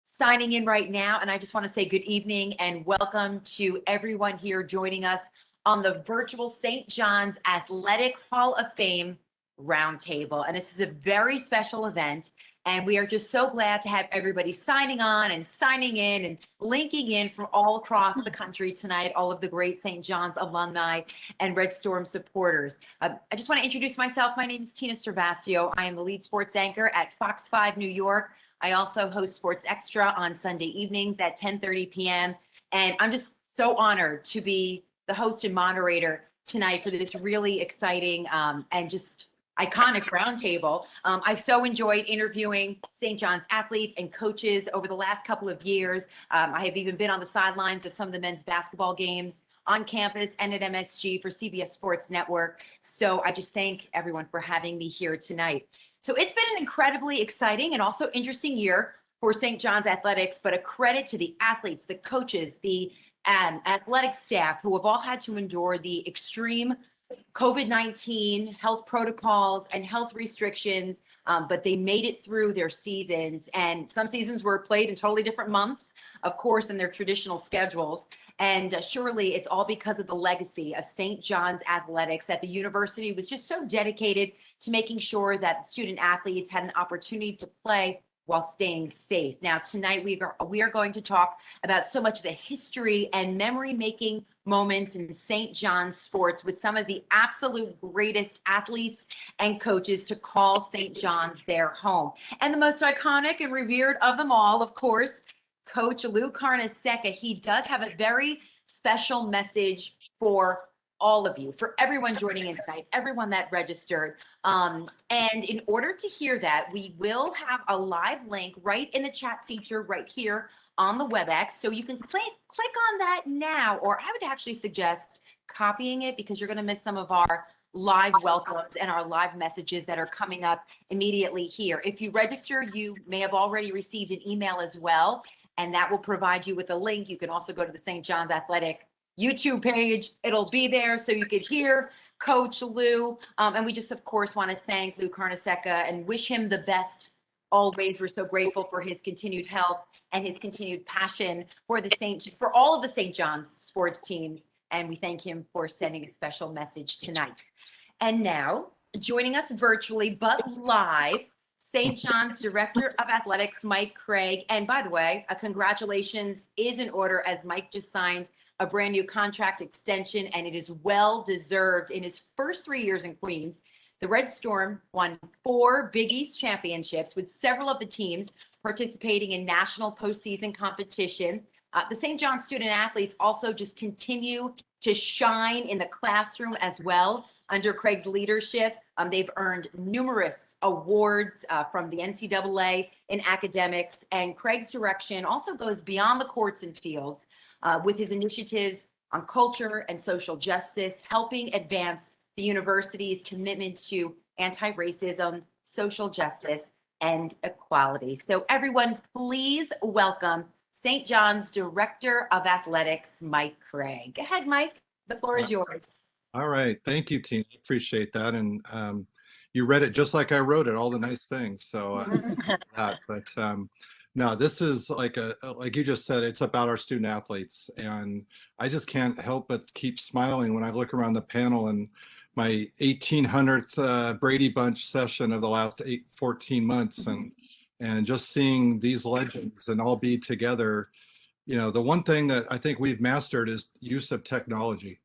signing in right now, and I just want to say good evening and welcome to everyone here joining us on the virtual St. John's Athletic Hall of Fame Roundtable. And this is a very special event, and we are just so glad to have everybody signing on and signing in and linking in from all across the country tonight, all of the great St. John's alumni and Red Storm supporters. I just want to introduce myself. My name is Tina Cervasio. I am the lead sports anchor at Fox 5 New York. I also host Sports Extra on Sunday evenings at 10:30 p.m. And I'm just so honored to be the host and moderator tonight for this really exciting and just iconic roundtable. I've so enjoyed interviewing St. John's athletes and coaches over the last couple of years. I have even been on the sidelines of some of the men's basketball games on campus and at MSG for CBS Sports Network. So I just thank everyone for having me here tonight. So it's been an incredibly exciting and also interesting year for St. John's athletics, but a credit to the athletes, the coaches, the athletic staff who have all had to endure the extreme COVID-19 health protocols and health restrictions, but they made it through their seasons. And some seasons were played in totally different months, of course, than their traditional schedules. And surely it's all because of the legacy of St. John's athletics, that the university was just so dedicated to making sure that student athletes had an opportunity to play while staying safe. Now, tonight we are going to talk about so much of the history and memory-making moments in St. John's sports with some of the absolute greatest athletes and coaches to call St. John's their home. And the most iconic and revered of them all, of course, Coach Lou Carnesecca. He does have a very special message for all of you, for everyone joining in tonight, everyone that registered. And in order to hear that, we will have a live link right in the chat feature right here on the WebEx. So you can click on that now, or I would actually suggest copying it because you're going to miss some of our live welcomes and our live messages that are coming up immediately here. If you registered, you may have already received an email as well, and that will provide you with a link. You can also go to the St. John's Athletic YouTube page. It'll be there so you could hear Coach Lou. And we just, of course, want to thank Lou Carnesecca and wish him the best always. We're so grateful for his continued health and his continued passion for all of the St. John's sports teams. And we thank him for sending a special message tonight. And now, joining us virtually but live, St. John's Director of Athletics, Mike Cragg. And by the way, a congratulations is in order as Mike just signed a brand new contract extension, and it is well deserved. In his first 3 years in Queens, the Red Storm won 4 Big East championships, with several of the teams participating in national postseason competition. The St. John's student athletes also just continue to shine in the classroom as well under Craig's leadership. They've earned numerous awards from the NCAA in academics, and Craig's direction also goes beyond the courts and fields with his initiatives on culture and social justice, helping advance the university's commitment to anti-racism, social justice, and equality. So everyone, please welcome St. John's Director of Athletics, Mike Cragg. Go ahead, Mike. The floor is yours. All right. Thank you, Tina. Appreciate that. And you read it just like I wrote it, all the nice things. So, no, this is like you just said, it's about our student athletes. And I just can't help but keep smiling when I look around the panel and my 1800th Brady Bunch session of the last 14 months and just seeing these legends and all be together. You know, the one thing that I think we've mastered is use of technology.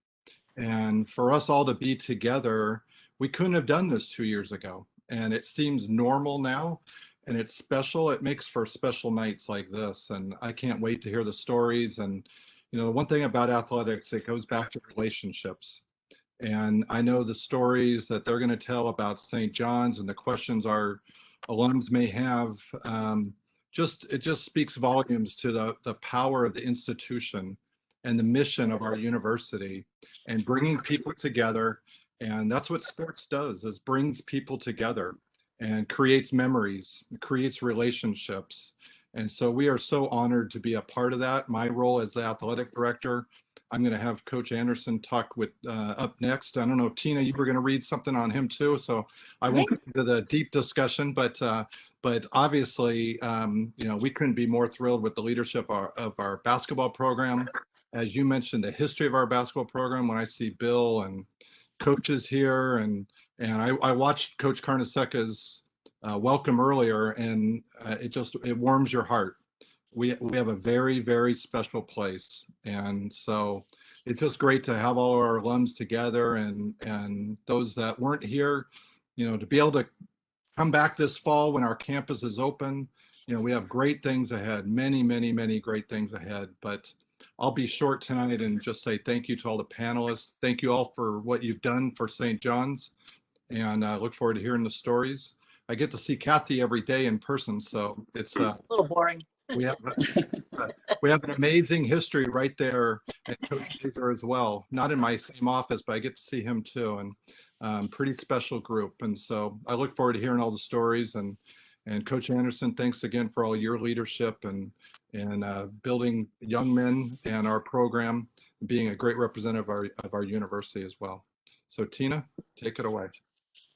And for us all to be together, we couldn't have done this 2 years ago. And it seems normal now, and it's special. It makes for special nights like this. And I can't wait to hear the stories. And, you know, one thing about athletics, it goes back to relationships. And I know the stories that they're going to tell about St. John's and the questions our alums may have. It just speaks volumes to the power of the institution and the mission of our university and bringing people together. And that's what sports does, is brings people together and creates memories, creates relationships. And so we are so honored to be a part of that. My role as the athletic director, I'm going to have Coach Anderson talk with up next. I don't know if Tina, you were going to read something on him too, so I won't get into the deep discussion, but But obviously, we couldn't be more thrilled with the leadership of our basketball program. As you mentioned, the history of our basketball program, when I see Bill and coaches here, and I watched Coach Carnesecca's welcome earlier, and it warms your heart. We have a very, very special place, and so it's just great to have all our alums together, and those that weren't here, to be able to come back this fall when our campus is open. We have great things ahead, many, many, many great things ahead. But I'll be short tonight and just say thank you to all the panelists. Thank you all for what you've done for St. John's, and I look forward to hearing the stories. I get to see Kathy every day in person, so it's A little boring. we have an amazing history right there, and Coach Kaiser as well. Not in my same office, but I get to see him too, and pretty special group. And so I look forward to hearing all the stories. And Coach Anderson, thanks again for all your leadership and building young men and our program, being a great representative of our university as well. So Tina, take it away.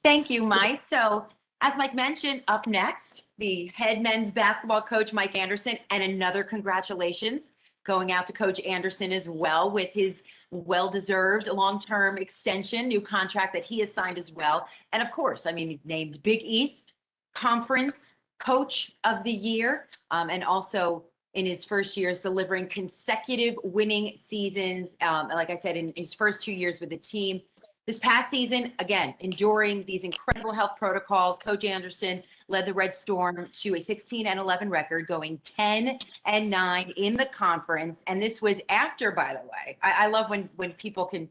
Thank you, Mike. So as Mike mentioned, up next, the head men's basketball coach, Mike Anderson, and another congratulations going out to Coach Anderson as well with his well-deserved long-term extension, new contract that he has signed as well. And of course, named Big East Conference Coach of the Year, and also in his first years delivering consecutive winning seasons. Like I said, in his first 2 years with the team. This past season, again, enduring these incredible health protocols, Coach Anderson led the Red Storm to a 16-11 record, going 10-9 in the conference. And this was after, by the way, I love when people can,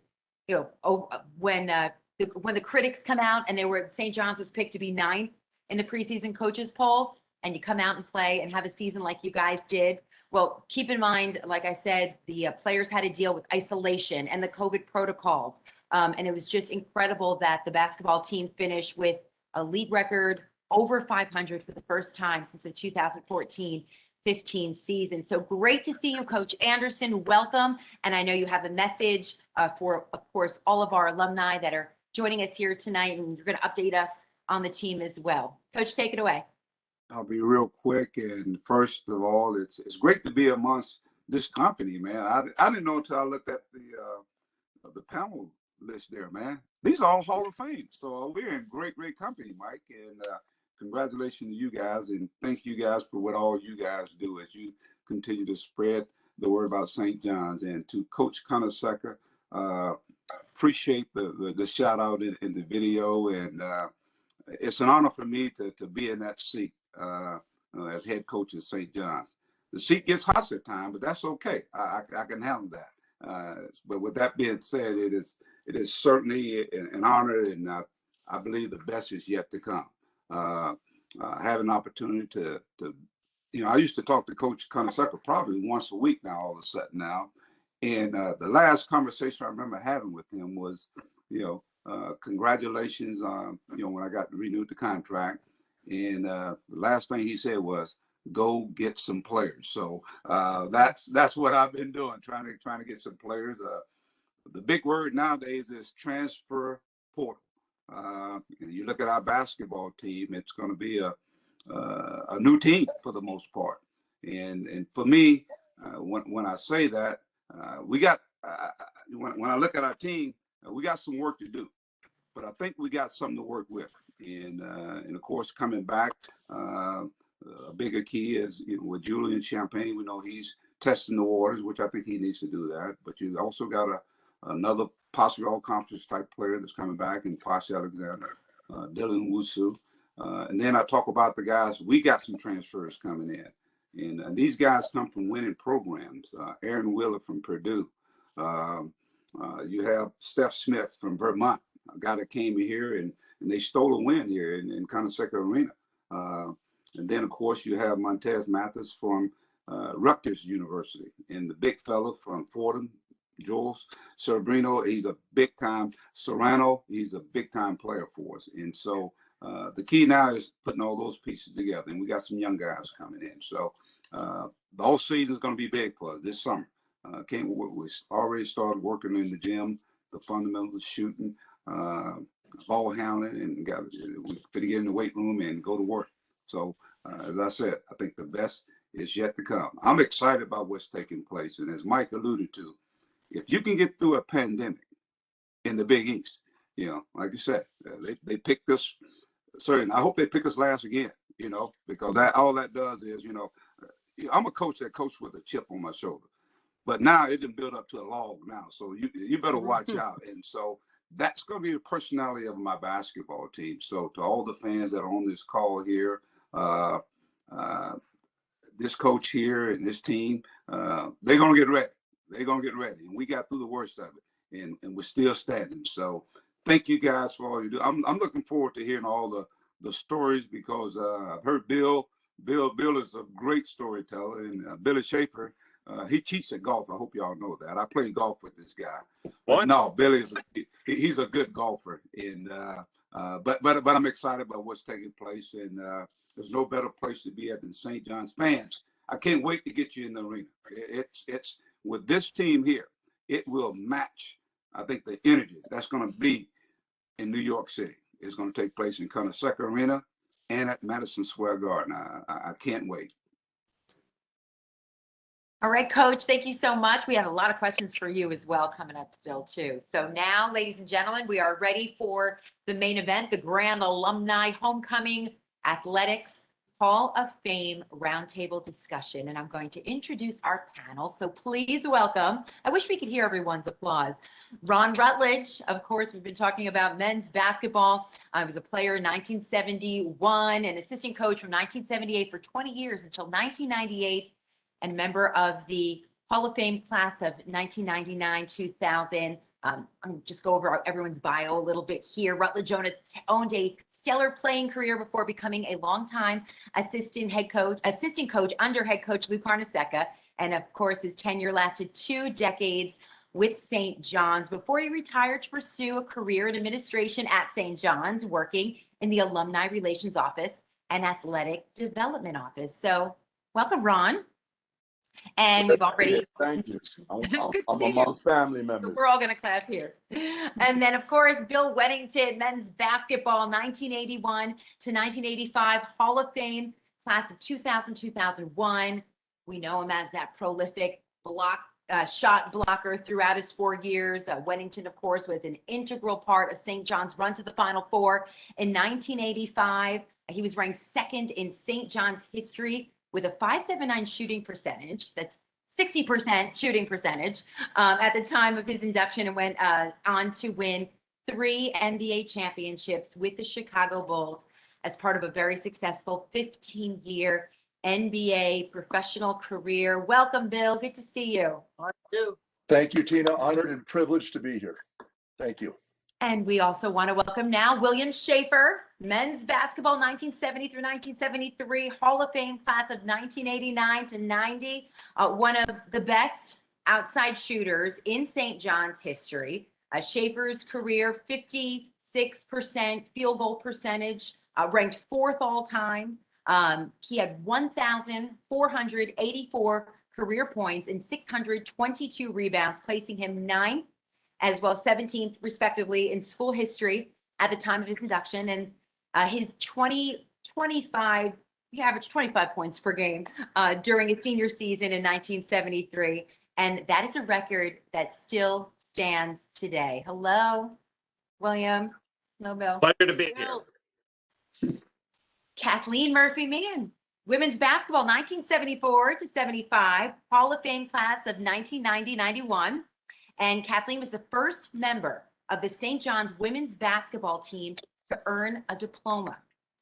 when the critics come out and St. John's was picked to be 9th in the preseason coaches poll, and you come out and play and have a season like you guys did. Well, keep in mind, like I said, the players had to deal with isolation and the COVID protocols. And it was just incredible that the basketball team finished with a league record over 500 for the first time since the 2014-15 season. So great to see you, Coach Anderson. Welcome. And I know you have a message for, of course, all of our alumni that are joining us here tonight, and you're going to update us on the team as well. Coach, take it away. I'll be real quick. And first of all, it's great to be amongst this company, man. I didn't know until I looked at the panel list there, man. These are all Hall of Fame. So we're in great, great company, Mike. And congratulations to you guys. And thank you guys for what all you guys do as you continue to spread the word about St. John's. And to Coach Carnosaka, appreciate the shout out in the video. And it's an honor for me to be in that seat as head coach at St. John's. The seat gets hot at times, but that's okay. I can handle that. But with that being said, it is certainly an honor, and I believe the best is yet to come. Have an opportunity to I used to talk to Coach Carnesecca probably once a week now, all of a sudden now. And the last conversation I remember having with him was, congratulations on, when I got renewed the contract. And the last thing he said was, go get some players. So that's what I've been doing, trying to get some players. The big word nowadays is transfer portal. You look at our basketball team; it's going to be a new team for the most part. And for me, when I say that, we got when I look at our team, we got some work to do, but I think we got something to work with. And of course, coming back, a bigger key is with Julian Champagne. We know he's testing the waters, which I think he needs to do that. But you also got another possibly all-conference type player that's coming back in Posh Alexander, Dylan Wusu. And then I talk about the guys. We got some transfers coming in. And these guys come from winning programs. Aaron Wheeler from Purdue. You have Steph Smith from Vermont, a guy that came here and they stole a win here in Carnesecca Arena. And then, of course, you have Montez Mathis from Rutledge University, and the big fella from Fordham, Jules Cerebrino. He's a big-time Serrano. He's a big-time player for us. And so the key now is putting all those pieces together. And we got some young guys coming in. So the whole season is going to be big for us this summer. We already started working in the gym, the fundamentals, shooting, ball handling, and we're going to get in the weight room and go to work. So As I said, I think the best is yet to come. I'm excited about what's taking place. And as Mike alluded to, if you can get through a pandemic in the Big East, like you said, they picked us. Sorry, I hope they pick us last again, because that all that does is, I'm a coach that coached with a chip on my shoulder, but now it didn't build up to a log now. So you better watch out. And so that's going to be the personality of my basketball team. So to all the fans that are on this call here, this coach here and this team, they're going to get ready. They're going to get ready. And we got through the worst of it, and we're still standing. So thank you guys for all you do. I'm looking forward to hearing all the stories, because I've heard Bill is a great storyteller, and Billy Shafer, he cheats at golf. I hope y'all know that. I play golf with this guy. But no, Billy he's a good golfer, and but I'm excited about what's taking place, and there's no better place to be at than St. John's. Fans, I can't wait to get you in the arena. It's with this team here, it will match, I think, the energy that's going to be in New York City. It's going to take place in Carnesecca Arena and at Madison Square Garden. I can't wait. All right, Coach, thank you so much. We have a lot of questions for you as well coming up still, too. So now, ladies and gentlemen, we are ready for the main event, the Grand Alumni Homecoming Athletics Hall of Fame Roundtable Discussion. And I'm going to introduce our panel. So please welcome, I wish we could hear everyone's applause, Ron Rutledge. Of course, we've been talking about men's basketball. I was a player in 1971, an assistant coach from 1978 for 20 years until 1998. And member of the Hall of Fame class of 1999-2000. I'm just go over everyone's bio a little bit here. Rutledge owned a stellar playing career before becoming a longtime assistant coach under head coach Lou Carnesecca. And of course, his tenure lasted 2 decades with St. John's before he retired to pursue a career in administration at St. John's, working in the Alumni Relations Office and Athletic Development Office. So welcome, Ron. And we've already thank you. I'm among family members. We're all going to clap here. And then, of course, Bill Wennington, men's basketball, 1981 to 1985 Hall of Fame class of 2000-2001. We know him as that prolific shot blocker throughout his 4 years. Wennington, of course, was an integral part of St. John's run to the Final Four in 1985. He was ranked second in St. John's history with a .579 shooting percentage. That's 60% shooting percentage at the time of his induction, and went on to win 3 NBA championships with the Chicago Bulls as part of a very successful 15-year NBA professional career. Welcome, Bill. Good to see you. Thank you, Tina. Honored and privileged to be here. Thank you. And we also want to welcome now William Shafer, men's basketball 1970 through 1973, Hall of Fame class of 1989 to 90, one of the best outside shooters in St. John's history. Schaeffer's career, 56% field goal percentage, ranked 4th all time. He had 1,484 career points and 622 rebounds, placing him 9th as well 17th respectively in school history at the time of his induction. And his he averaged 25 points per game during his senior season in 1973. And that is a record that still stands today. Hello, William. Hello, Bill. Pleasure to be here. Kathleen Murphy Meehan, women's basketball 1974 to 75, Hall of Fame class of 1990-91. And Kathleen was the first member of the St. John's women's basketball team to earn a diploma,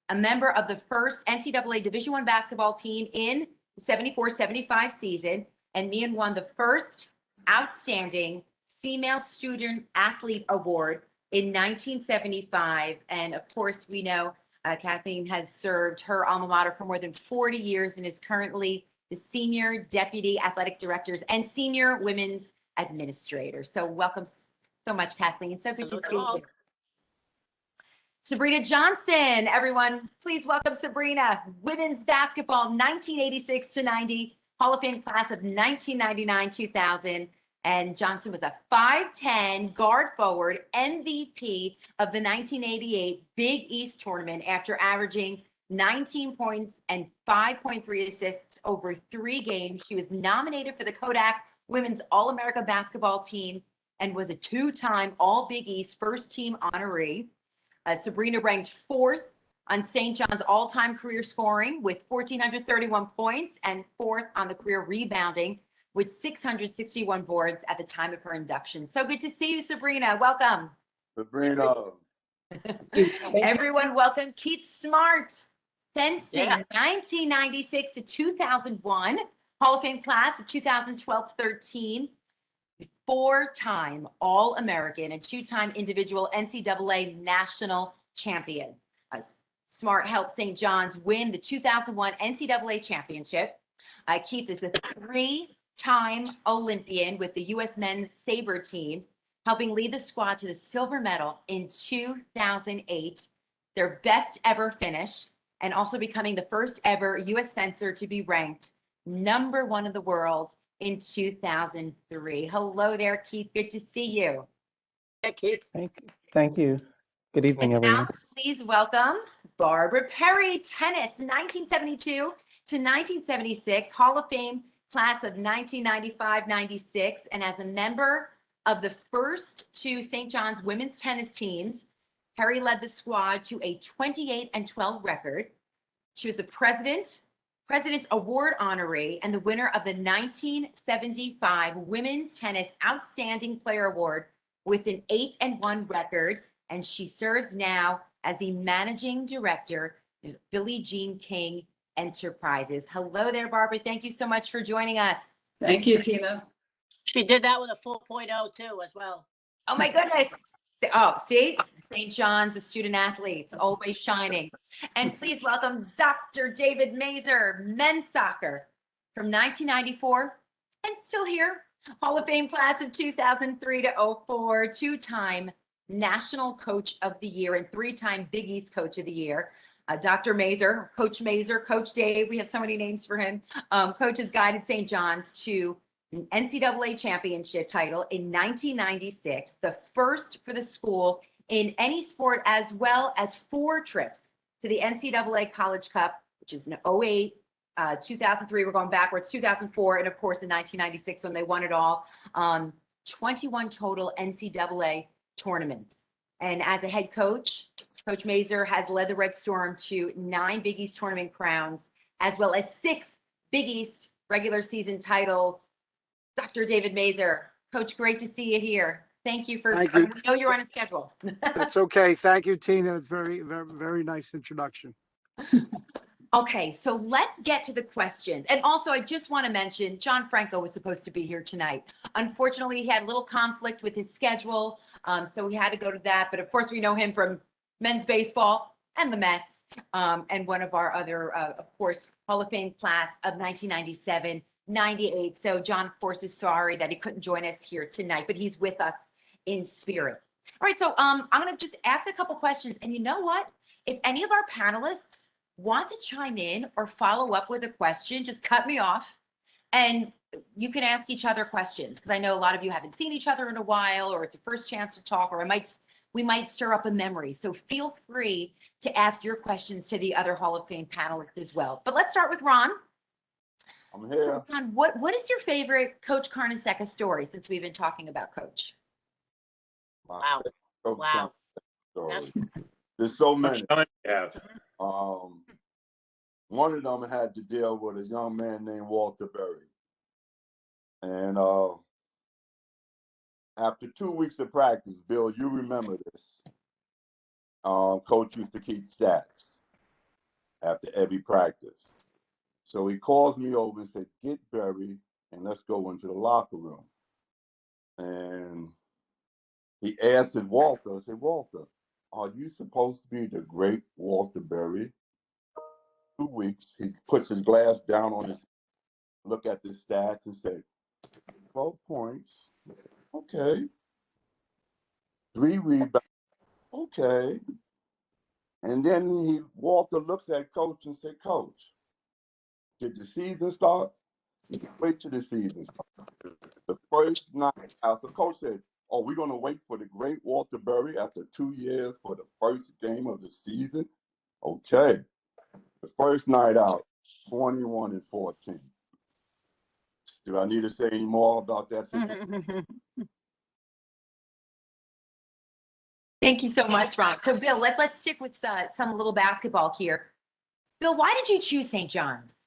a member of the first NCAA Division I basketball team in the 74-75 season, and Meehan won the first Outstanding Female Student Athlete Award in 1975. And of course, we know Kathleen has served her alma mater for more than 40 years and is currently the Senior Deputy Athletic Directors and Senior Women's Administrator. So welcome so much, Kathleen. So good to see you. Sabrina Johnson, everyone, please welcome Sabrina. Women's basketball, 1986 to 90, Hall of Fame class of 1999-2000. And Johnson was a 5'10" guard forward MVP of the 1988 Big East tournament after averaging 19 points and 5.3 assists over 3 games. She was nominated for the Kodak Women's All-America Basketball Team and was a 2-time All-Big East first team honoree. Sabrina ranked 4th on St. John's all-time career scoring with 1,431 points and 4th on the career rebounding with 661 boards at the time of her induction. So good to see you, Sabrina. Welcome. Sabrina. Everyone, welcome Keeth Smart, fencing, 1996 to 2001, Hall of Fame class of 2012-13, 4-time All-American and 2-time individual NCAA national champion. Smart helped St. John's win the 2001 NCAA championship. Keith is a 3-time Olympian with the U.S. men's saber team, helping lead the squad to the silver medal in 2008, their best ever finish, and also becoming the first ever U.S. fencer to be ranked #1 in the world in 2003. Hello there, Keith. Good to see you. Hey, Keith. Thank you. Good evening, And everyone. now, please welcome Barbara Perry, tennis, 1972 to 1976, Hall of Fame class of 1995-96, and as a member of the first 2 St. John's women's tennis teams, Perry led the squad to a 28-12 record. She was the President's Award honoree and the winner of the 1975 Women's Tennis Outstanding Player Award with an 8-1 record. And she serves now as the managing director of Billie Jean King Enterprises. Hello there, Barbara. Thank you so much for joining us. Thank you, Tina. She did that with a 4.0 too, as well. Oh my goodness. Oh, see, St. John's, the student athletes, always shining. And please welcome Dr. David Masur, men's soccer from 1994 and still here. Hall of Fame class of 2003 to 04, 2-time National Coach of the Year and 3-time Big East Coach of the Year. Dr. Masur, Coach Dave, we have so many names for him. Coach has guided St. John's to an NCAA championship title in 1996, the first for the school in any sport, as well as 4 trips to the NCAA College Cup, which is in 08, 2003, we're going backwards, 2004, and of course in 1996 when they won it all. 21 total NCAA tournaments. And as a head coach, Coach Masur has led the Red Storm to 9 Big East tournament crowns, as well as 6 Big East regular season titles. Dr. David Masur, Coach, great to see you here. Thank you for, Thank you. we know you're on a schedule. That's okay. Thank you, Tina. It's very nice introduction. Okay, so let's get to the questions. And also, I just want to mention, John Franco was supposed to be here tonight. Unfortunately, he had a little conflict with his schedule, so we had to go to that. But of course, we know him from men's baseball and the Mets, and one of our other, of course, Hall of Fame class of 1997, 98. So John, of course, is sorry that he couldn't join us here tonight, but he's with us in spirit. All right, so I'm going to just ask a couple questions. And you know what? If any of our panelists want to chime in or follow up with a question, just cut me off and you can ask each other questions, because I know a lot of you haven't seen each other in a while, or it's a first chance to talk, or we might stir up a memory. So feel free to ask your questions to the other Hall of Fame panelists as well. But let's start with Ron. I'm here. So Ron, what is your favorite Coach Carnesecca story, since we've been talking about Coach? Wow. Wow. Stories. There's so many. One of them had to deal with a young man named Walter Berry. And after 2 weeks of practice, Bill, you remember this. Coach used to keep stats after every practice. So he calls me over and said, "Get Berry and let's go into the locker room." And he answered Walter. I said, "Walter, are you supposed to be the great Walter Berry?" 2 weeks, he puts his glass down on his, look at the stats and say, 12 points, okay. 3 rebounds, okay. And then Walter looks at Coach and said, "Coach, did the season start?" He said, "Wait till the season starts." The first night after, Coach said, "Oh, we're going to wait for the great Walter Berry after 2 years for the first game of the season?" Okay. The first night out, 21-14. Do I need to say any more about that? Thank you so much, Ron. So, Bill, let's stick with some little basketball here. Bill, why did you choose St. John's?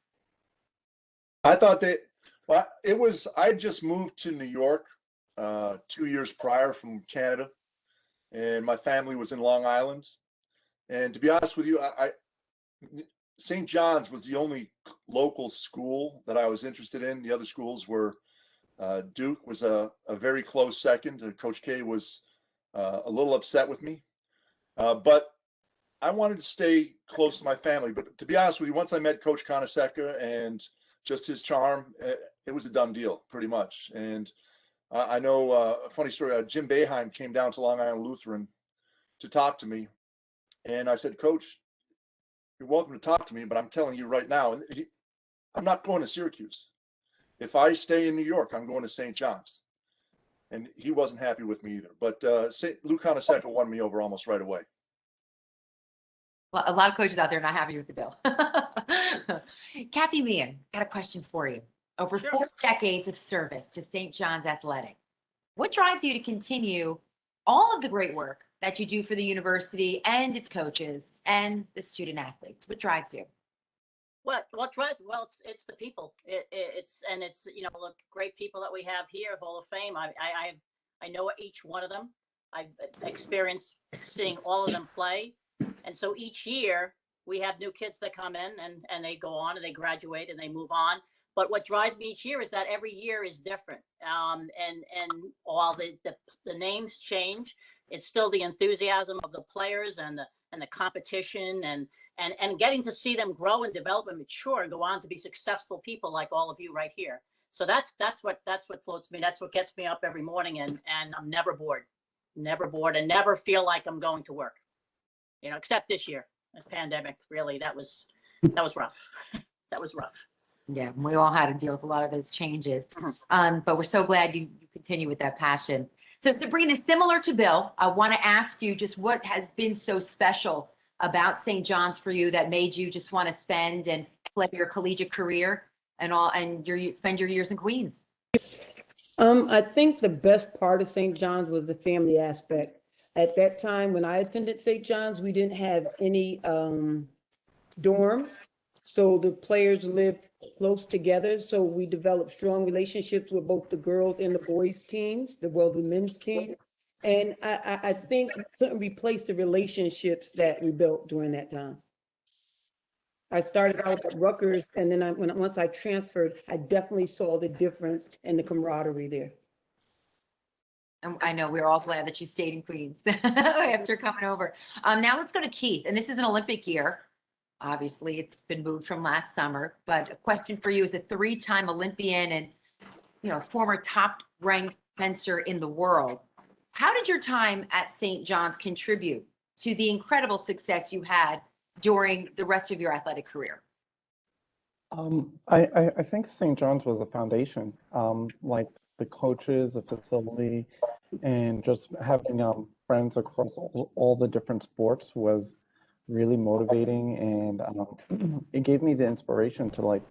I thought well, I just moved to New York 2 years prior from Canada, and my family was in Long Island. And to be honest with you, St. John's was the only local school that I was interested in. The other schools were Duke was a very close second. Coach K was a little upset with me, but I wanted to stay close to my family. But to be honest with you, once I met Coach Carnesecca and just his charm, it was a done deal pretty much. And I know a funny story. Jim Boeheim came down to Long Island Lutheran to talk to me. And I said, Coach, you're welcome to talk to me, but I'm telling you right now, I'm not going to Syracuse. If I stay in New York, I'm going to St. John's. And he wasn't happy with me either. But Lou Carnesecca won me over almost right away. Well, a lot of coaches out there not happy with the Bill. Kathy Meehan, got a question for you. Over 4 decades of service to St. John's Athletic, what drives you to continue all of the great work that you do for the university and its coaches and the student athletes? What drives you? What drives? Well, it's the people. It's the great people that we have here, Hall of Fame. I know each one of them. I've experienced seeing all of them play, and so each year we have new kids that come in and they go on and they graduate and they move on. But what drives me each year is that every year is different, and while the names change, it's still the enthusiasm of the players and the competition and getting to see them grow and develop and mature and go on to be successful people like all of you right here. So that's what floats me. That's what gets me up every morning, and I'm never bored, and never feel like I'm going to work. Except this year, this pandemic. Really, that was rough. That was rough. Yeah, we all had to deal with a lot of those changes. But we're so glad you continue with that passion. So Sabrina, similar to Bill, I want to ask you just what has been so special about St. John's for you that made you just want to spend and play your collegiate career and spend your years in Queens? I think the best part of St. John's was the family aspect. At that time, when I attended St. John's, we didn't have any dorms. So the players lived close together. So we developed strong relationships with both the girls and the boys teams, the men's team. And I think we couldn't replace the relationships that we built during that time. I started out at Rutgers, and then once I transferred, I definitely saw the difference in the camaraderie there. And I know we're all glad that you stayed in Queens after coming over. Now let's go to Keith, and this is an Olympic year. Obviously, it's been moved from last summer, but a question for you as a 3-time Olympian and former top-ranked fencer in the world. How did your time at St. John's contribute to the incredible success you had during the rest of your athletic career? I think St. John's was a foundation, like the coaches, the facility, and just having friends across all the different sports was really motivating, and it gave me the inspiration to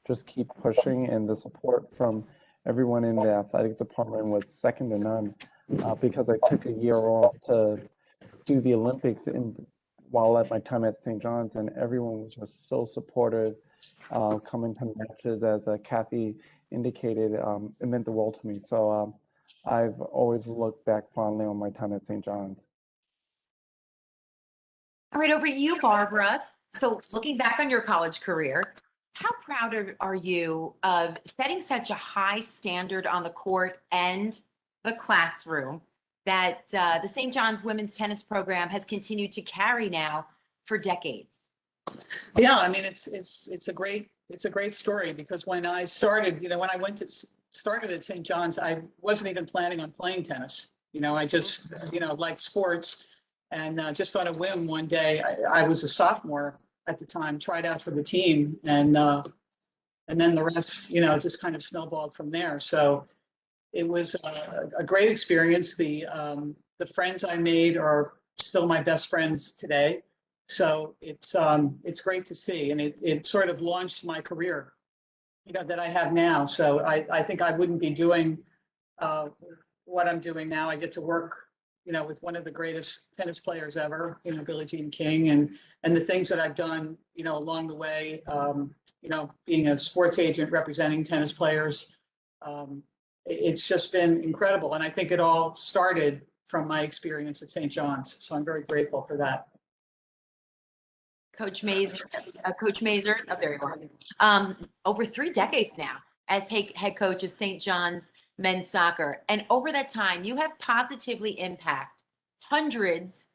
just keep pushing, and the support from everyone in the athletic department was second to none, because I took a year off to do the Olympics while at my time at St. John's, and everyone was just so supportive, coming to matches, as Kathy indicated. It meant the world to me. So I've always looked back fondly on my time at St. John's. All right, over to you, Barbara. So looking back on your college career, how proud are you of setting such a high standard on the court and the classroom that the St. John's women's tennis program has continued to carry now for decades? Yeah, I mean, it's a great story, because when I started, when I started at St. John's, I wasn't even planning on playing tennis. I just, liked sports, and just on a whim one day, I was a sophomore at the time, tried out for the team, and then the rest, just kind of snowballed from there. So it was a great experience. The friends I made are still my best friends today. So it's great to see, and it sort of launched my career, that I have now. So I think I wouldn't be doing what I'm doing now. I get to work, with one of the greatest tennis players ever, Billie Jean King, and the things that I've done, along the way, being a sports agent representing tennis players. It's just been incredible. And I think it all started from my experience at St. John's. So I'm very grateful for that. Coach Mazur, oh, there you are. Over 3 decades now as head coach of St. John's men's soccer. And over that time, you have positively impacted hundreds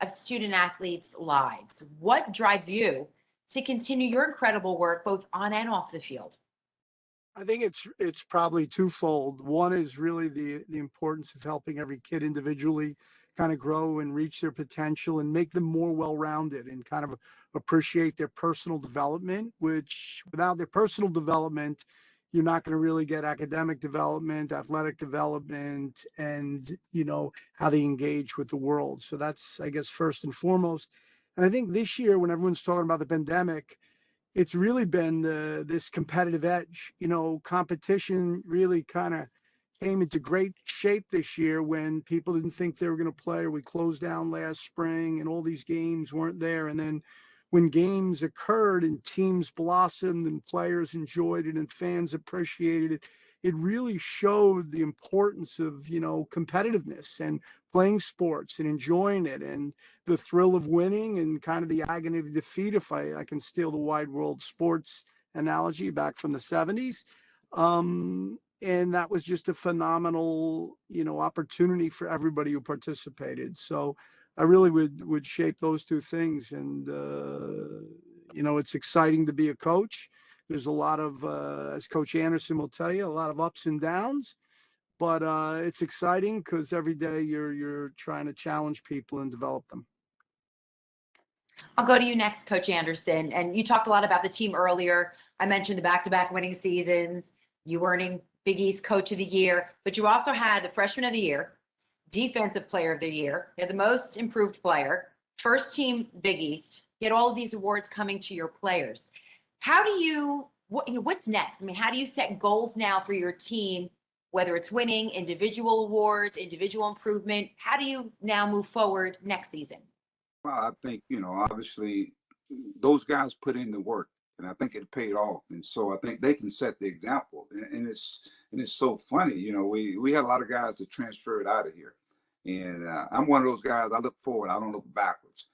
of student athletes' lives. What drives you to continue your incredible work both on and off the field? I think it's probably twofold. One is really the importance of helping every kid individually kind of grow and reach their potential and make them more well-rounded and kind of appreciate their personal development, which without their personal development, you're not going to really get academic development, athletic development, and, how they engage with the world. So that's, I guess, first and foremost. And I think this year, when everyone's talking about the pandemic, it's really been this competitive edge. Competition really kind of came into great shape this year when people didn't think they were going to play, or we closed down last spring and all these games weren't there. And then when games occurred and teams blossomed and players enjoyed it and fans appreciated it, it really showed the importance of, competitiveness and playing sports and enjoying it, and the thrill of winning and kind of the agony of defeat, if I can steal the wide world sports analogy back from the 70s. And that was just a phenomenal, opportunity for everybody who participated. So I really would shape those two things. And, it's exciting to be a coach. There's a lot of, as Coach Anderson will tell you, a lot of ups and downs. But it's exciting because every day you're trying to challenge people and develop them. I'll go to you next, Coach Anderson. And you talked a lot about the team earlier. I mentioned the back-to-back winning seasons, you earning Big East Coach of the Year, but you also had the Freshman of the Year, Defensive Player of the Year, you had the Most Improved Player, First Team Big East. You had all of these awards coming to your players. How do you, what's next? I mean, how do you set goals now for your team, whether it's winning, individual awards, individual improvement? How do you now move forward next season? Well, I think, obviously those guys put in the work, and I think it paid off. And so I think they can set the example. And it's so funny, we had a lot of guys that transferred out of here. And I'm one of those guys, I look forward, I don't look backwards.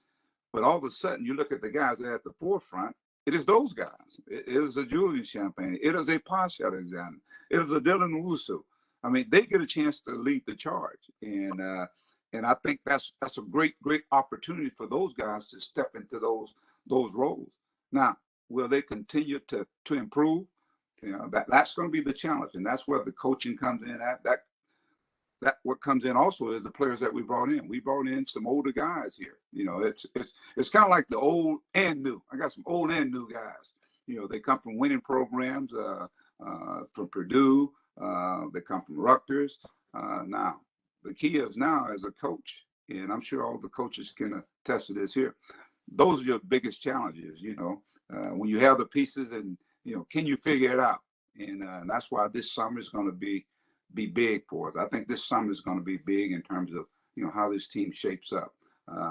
But all of a sudden, you look at the guys that are at the forefront, it is those guys. It is a Julian Champagne. It is a Pasha Alexander. It is a Dylan Wusu. I mean, they get a chance to lead the charge. And I think that's a great opportunity for those guys to step into those roles. Now, will they continue to improve? That's going to be the challenge, and that's where the coaching comes in. That what comes in also is the players that we brought in. We brought in some older guys here. It's kind of like the old and new. I got some old and new guys. They come from winning programs, from Purdue. They come from Rutgers. Now, the key is now as a coach, and I'm sure all the coaches can attest to this here. Those are your biggest challenges, when you have the pieces and, can you figure it out? And that's why this summer is going to be big for us. I think this summer is going to be big in terms of, how this team shapes up.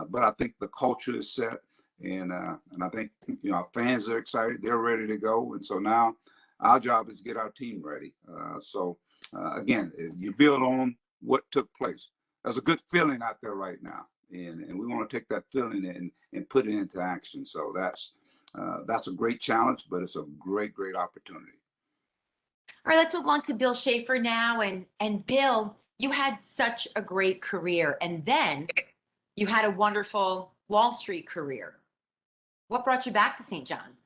But I think the culture is set, and I think, our fans are excited. They're ready to go. And so now our job is to get our team ready. Again, you build on what took place. There's a good feeling out there right now. And we want to take that feeling and put it into action. So that's a great challenge, but it's a great opportunity. All right, let's move on to Bill Shafer now. And Bill, you had such a great career, and then you had a wonderful Wall Street career. What brought you back to St. John's?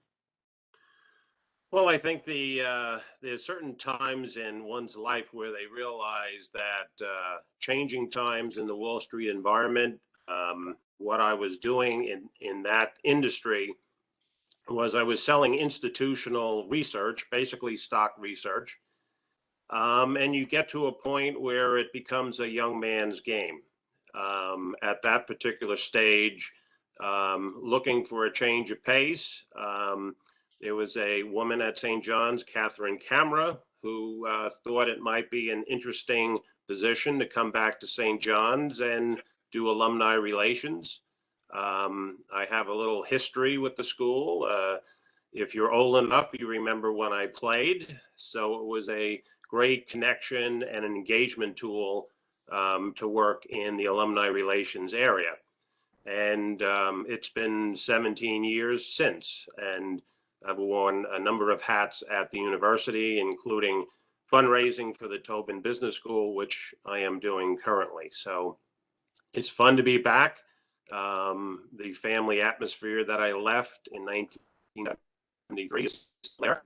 Well, I think there's certain times in one's life where they realize that changing times in the Wall Street environment, what I was doing in that industry was I was selling institutional research, basically stock research. And you get to a point where it becomes a young man's game. At that particular stage, looking for a change of pace. There was a woman at St. John's, Catherine Camera, who thought it might be an interesting position to come back to St. John's and do alumni relations. I have a little history with the school. If you're old enough, you remember when I played. So it was a great connection and an engagement tool to work in the alumni relations area. And it's been 17 years since. And I've worn a number of hats at the university, including fundraising for the Tobin Business School, which I am doing currently. So it's fun to be back. The family atmosphere that I left in 1973 is there.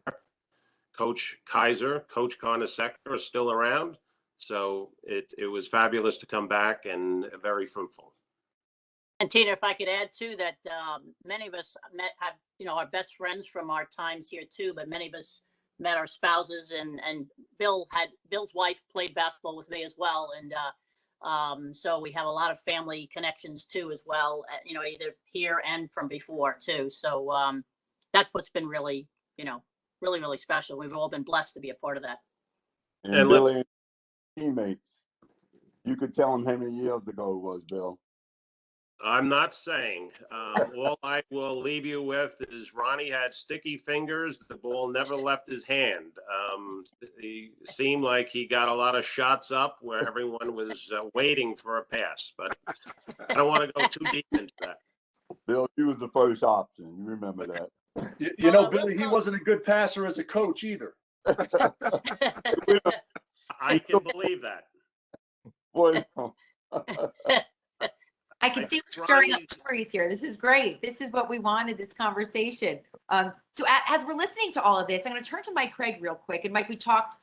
Coach Kaiser, Coach Carnesecca are still around. So it was fabulous to come back and very fruitful. And Tina, if I could add too, that many of us have, our best friends from our times here too, but many of us met our spouses, and Bill's wife played basketball with me as well. And so we have a lot of family connections too, as well, either here and from before too. So that's what's been really, really, really special. We've all been blessed to be a part of that. And Billy, teammates, you could tell them how many years ago it was, Bill. I'm not saying. All I will leave you with is Ronnie had sticky fingers. The ball never left his hand. He seemed like he got a lot of shots up where everyone was waiting for a pass. But I don't want to go too deep into that. Bill, he was the first option. You remember that. Billy, he wasn't a good passer as a coach either. I can believe that. Boy. I can see we're stirring up stories here. This is great. This is what we wanted, this conversation. So as we're listening to all of this, I'm going to turn to Mike Cragg real quick. And Mike, we talked,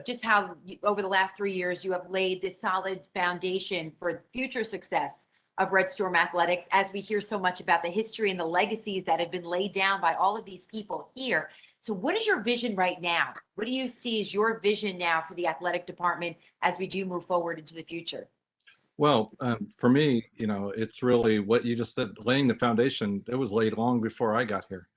just how over the last 3 years, you have laid this solid foundation for future success of Red Storm Athletics, as we hear so much about the history and the legacies that have been laid down by all of these people here. So what is your vision right now? What do you see as your vision now for the athletic department as we do move forward into the future? Well, for me, it's really what you just said, laying the foundation. It was laid long before I got here.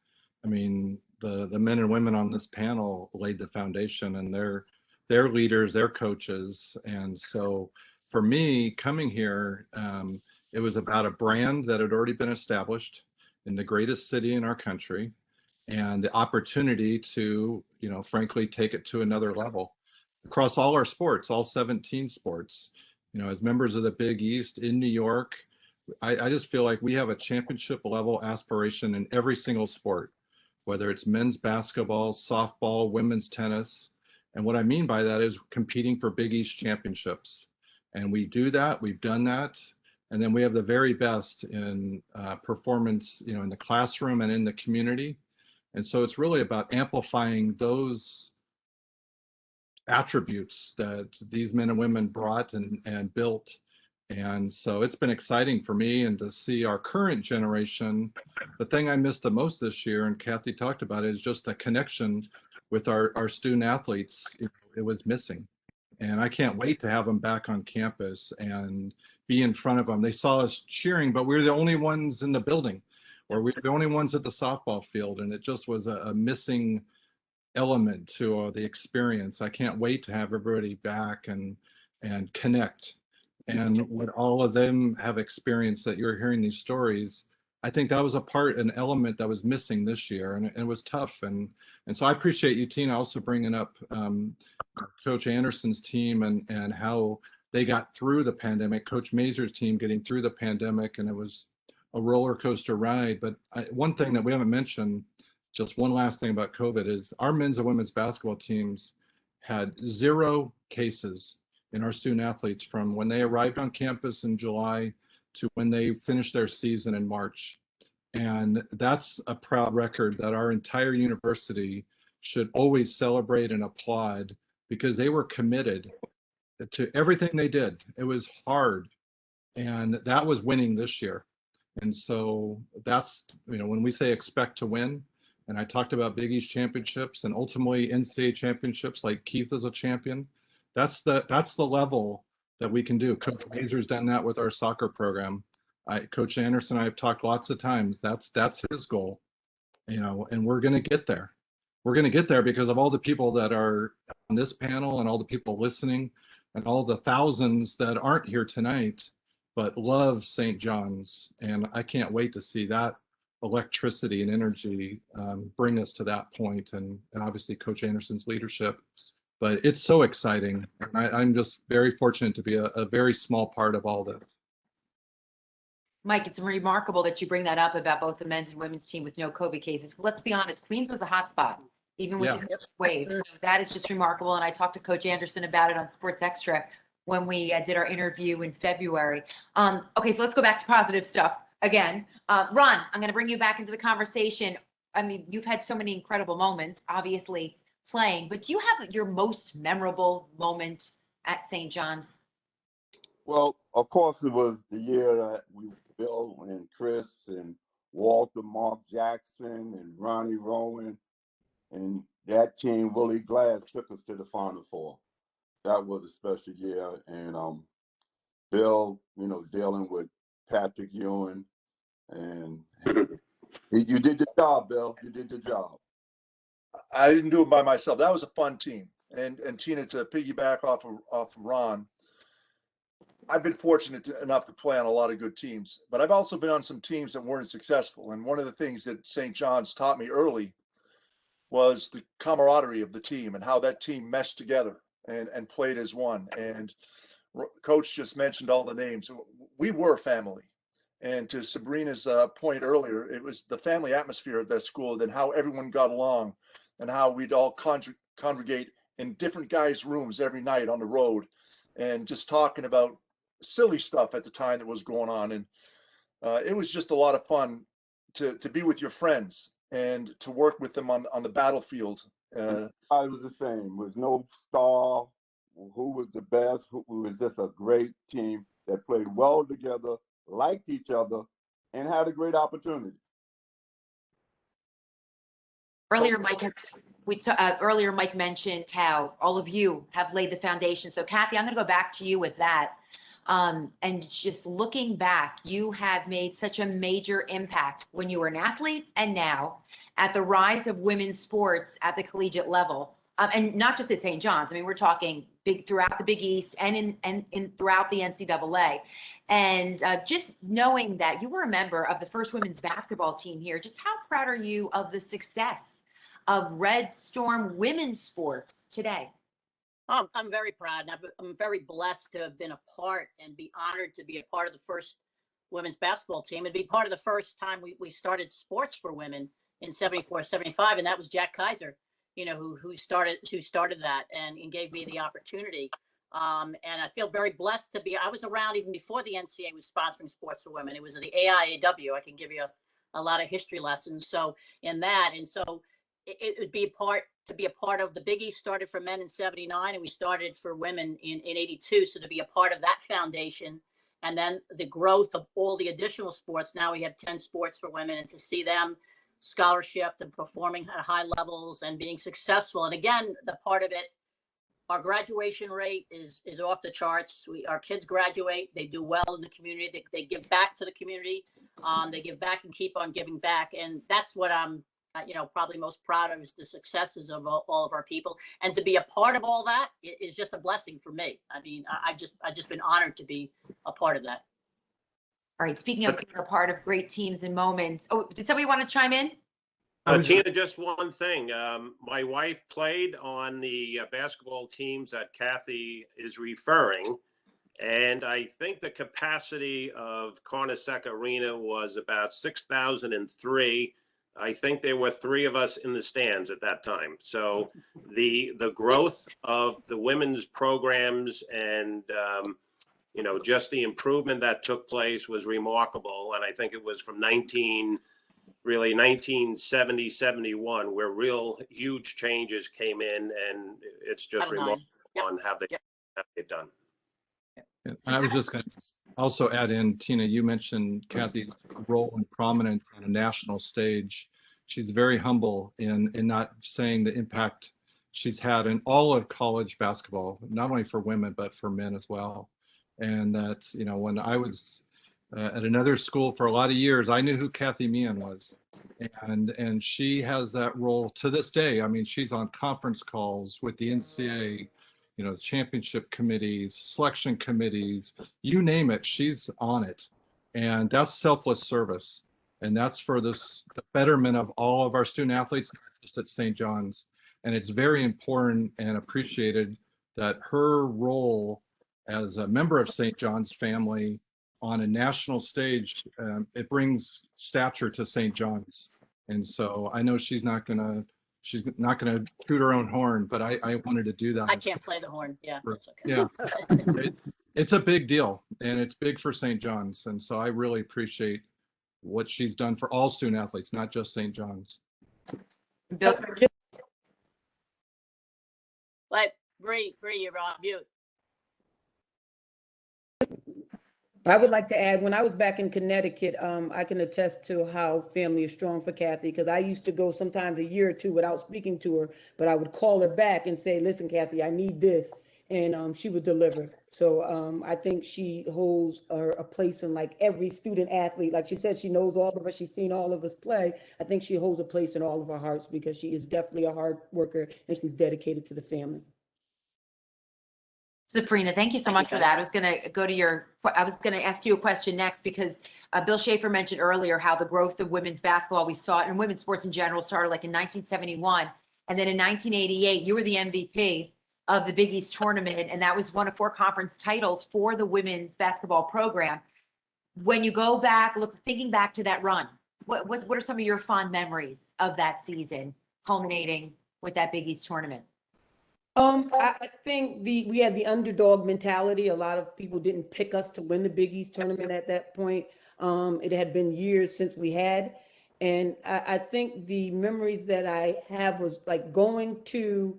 I mean, the men and women on this panel laid the foundation, and they're leaders, they're coaches. And so for me coming here, it was about a brand that had already been established in the greatest city in our country, and the opportunity to, frankly, take it to another level across all our sports, all 17 sports. As members of the Big East in New York, I just feel like we have a championship level aspiration in every single sport, whether it's men's basketball, softball, women's tennis. And what I mean by that is competing for Big East championships. And we do that, we've done that. And then we have the very best in performance, in the classroom and in the community. And so it's really about amplifying those attributes that these men and women brought and built. And so it's been exciting for me, and to see our current generation. The thing I missed the most this year, and Kathy talked about it, is just the connection with our student athletes. It was missing. And I can't wait to have them back on campus and be in front of them. They saw us cheering, but we were the only ones in the building, or we were the only ones at the softball field. And it just was a missing element to the experience. I can't wait to have everybody back and connect. And what all of them have experienced, that you're hearing these stories, I think that was an element that was missing this year, and it was tough. And so I appreciate you, Tina, also bringing up Coach Anderson's team and how they got through the pandemic, Coach Masur's team getting through the pandemic, and it was a roller coaster ride. But one thing that we haven't mentioned, just one last thing about COVID, is our men's and women's basketball teams had 0 cases in our student athletes from when they arrived on campus in July to when they finished their season in March. And that's a proud record that our entire university should always celebrate and applaud, because they were committed to everything they did. It was hard, and that was winning this year. And so that's, when we say expect to win, and I talked about Big East championships and ultimately NCAA championships, like Keith is a champion. That's the level that we can do. Coach Masur's done that with our soccer program. Coach Anderson and I have talked lots of times. That's his goal, and we're going to get there. We're going to get there because of all the people that are on this panel and all the people listening and all the thousands that aren't here tonight, but love St. John's. And I can't wait to see that electricity and energy bring us to that point, and obviously Coach Anderson's leadership. But it's so exciting. I'm just very fortunate to be a very small part of all this. Mike, it's remarkable that you bring that up about both the men's and women's team with no COVID cases. Let's be honest, Queens was a hot spot, even with these waves. So that is just remarkable. And I talked to Coach Anderson about it on Sports Extra when we did our interview in February. Okay, so let's go back to positive stuff again. Ron, I'm going to bring you back into the conversation. I mean, you've had so many incredible moments, obviously playing, but do you have your most memorable moment at St. John's? Well, of course, it was the year that Bill and Chris and Walter, Mark Jackson, and Ronnie Rowan, and that team, Willie Glass, took us to the Final Four. That was a special year. And Bill, dealing with Patrick Ewing, and you did the job, Bill. You did the job. I didn't do it by myself. That was a fun team. And Tina, to piggyback off of Ron, I've been fortunate enough to play on a lot of good teams, but I've also been on some teams that weren't successful. And one of the things that St. John's taught me early was the camaraderie of the team and how that team meshed together and played as one. And Coach just mentioned all the names. We were family. And to Sabrina's point earlier, it was the family atmosphere of that school and how everyone got along and how we'd all congregate in different guys' rooms every night on the road and just talking about silly stuff at the time that was going on. And it was just a lot of fun to be with your friends and to work with them on the battlefield. I was the same. There was no star who was the best. Who was just a great team that played well together, liked each other, and had a great opportunity. Earlier, Mike mentioned how all of you have laid the foundation. So Kathy, I'm going to go back to you with that. And just looking back, you have made such a major impact when you were an athlete and now at the rise of women's sports at the collegiate level. And not just at St. John's. I mean, we're talking big throughout the Big East and in throughout the NCAA. And just knowing that you were a member of the first women's basketball team here, just how proud are you of the success of Red Storm women's sports today? I'm very proud, and I'm very blessed to have been a part and be honored to be a part of the first women's basketball team and be part of the first time we started sports for women in 74, 75, and that was Jack Kaiser, who started that and gave me the opportunity. And I feel very blessed to be. I was around even before the NCAA was sponsoring sports for women. It was the AIAW. I can give you a lot of history lessons. So in that, and so it would be a part of the Big East started for men in 79 and we started for women in 82. So to be a part of that foundation and then the growth of all the additional sports. Now we have 10 sports for women, and to see them scholarship and performing at high levels and being successful. And again, the part of it, our graduation rate is off the charts. Our kids graduate, they do well in the community, they give back to the community, they give back and keep on giving back. And that's what I'm probably most proud of, is the successes of all of our people. And to be a part of all that is just a blessing for me. I mean, I've just been honored to be a part of that. All right, speaking of being a part of great teams and moments. Oh, did somebody want to chime in? Tina, just one thing. My wife played on the basketball teams that Kathy is referring, and I think the capacity of Carnesecca Arena was about 6,003. I think there were 3 of us in the stands at that time. So the growth of the women's programs and just the improvement that took place was remarkable. And I think it was from 1970, 71, where real huge changes came in, and it's just remarkable on how they've done. And I was just going to also add in, Tina, you mentioned Kathy's role and prominence on a national stage. She's very humble in not saying the impact she's had in all of college basketball, not only for women, but for men as well. And that, when I was at another school for a lot of years. I knew who Kathy Meehan was, and she has that role to this day. I mean, she's on conference calls with the NCAA, you know, championship committees, selection committees, you name it, she's on it. And that's selfless service. And that's for the betterment of all of our student athletes, not just at St. John's. And it's very important and appreciated that her role as a member of St. John's family on a national stage, it brings stature to St. John's. And so I know she's not gonna toot her own horn, but I wanted to do that. I can't play the horn. Yeah. That's okay. Yeah, it's a big deal, and it's big for St. John's. And so I really appreciate what she's done for all student athletes, not just St. John's. Bill, Like, Bree, you're on mute. I would like to add, when I was back in Connecticut, I can attest to how family is strong for Kathy, because I used to go sometimes a year or two without speaking to her, but I would call her back and say, listen, Kathy, I need this. And she would deliver. So I think she holds a place in like every student athlete. Like she said, she knows all of us. She's seen all of us play. I think she holds a place in all of our hearts because she is definitely a hard worker and she's dedicated to the family. Sabrina, thank you so much for that. I was going to ask you a question next because Bill Schaeffer mentioned earlier how the growth of women's basketball, we saw it in women's sports in general, started like in 1971. And then in 1988, you were the MVP of the Big East tournament. And that was one of 4 conference titles for the women's basketball program. When you go back, thinking back to that run, what are some of your fond memories of that season culminating with that Big East tournament? I think we had the underdog mentality. A lot of people didn't pick us to win the Big East tournament at that point. It had been years since we had. And I think the memories that I have was like going to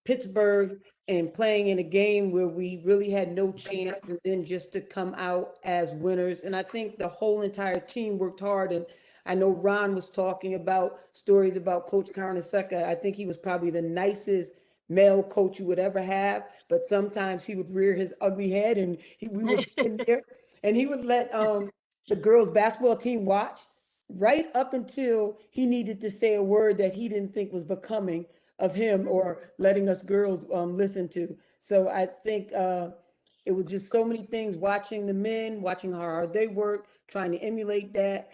Pittsburgh and playing in a game where we really had no chance, and then just to come out as winners. And I think the whole entire team worked hard. And I know Ron was talking about stories about Coach Carnesecca. I think he was probably the nicest male coach you would ever have, but sometimes he would rear his ugly head and we would be in there and he would let the girls basketball team watch right up until he needed to say a word that he didn't think was becoming of him or letting us girls listen to. So I think it was just so many things, watching the men, watching how hard they work, trying to emulate that,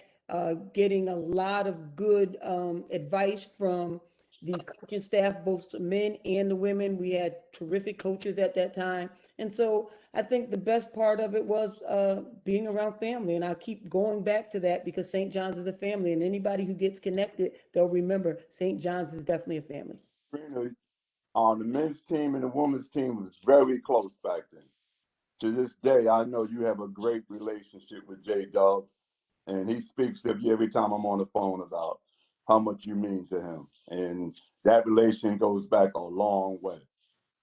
getting a lot of good advice from the coaching staff, both the men and the women. We had terrific coaches at that time. And so I think the best part of it was being around family. And I keep going back to that because St. John's is a family, and anybody who gets connected, they'll remember St. John's is definitely a family. The men's team and the women's team was very close back then. To this day, I know you have a great relationship with J-Dub, and he speaks of you every time I'm on the phone about how much you mean to him. And that relation goes back a long way.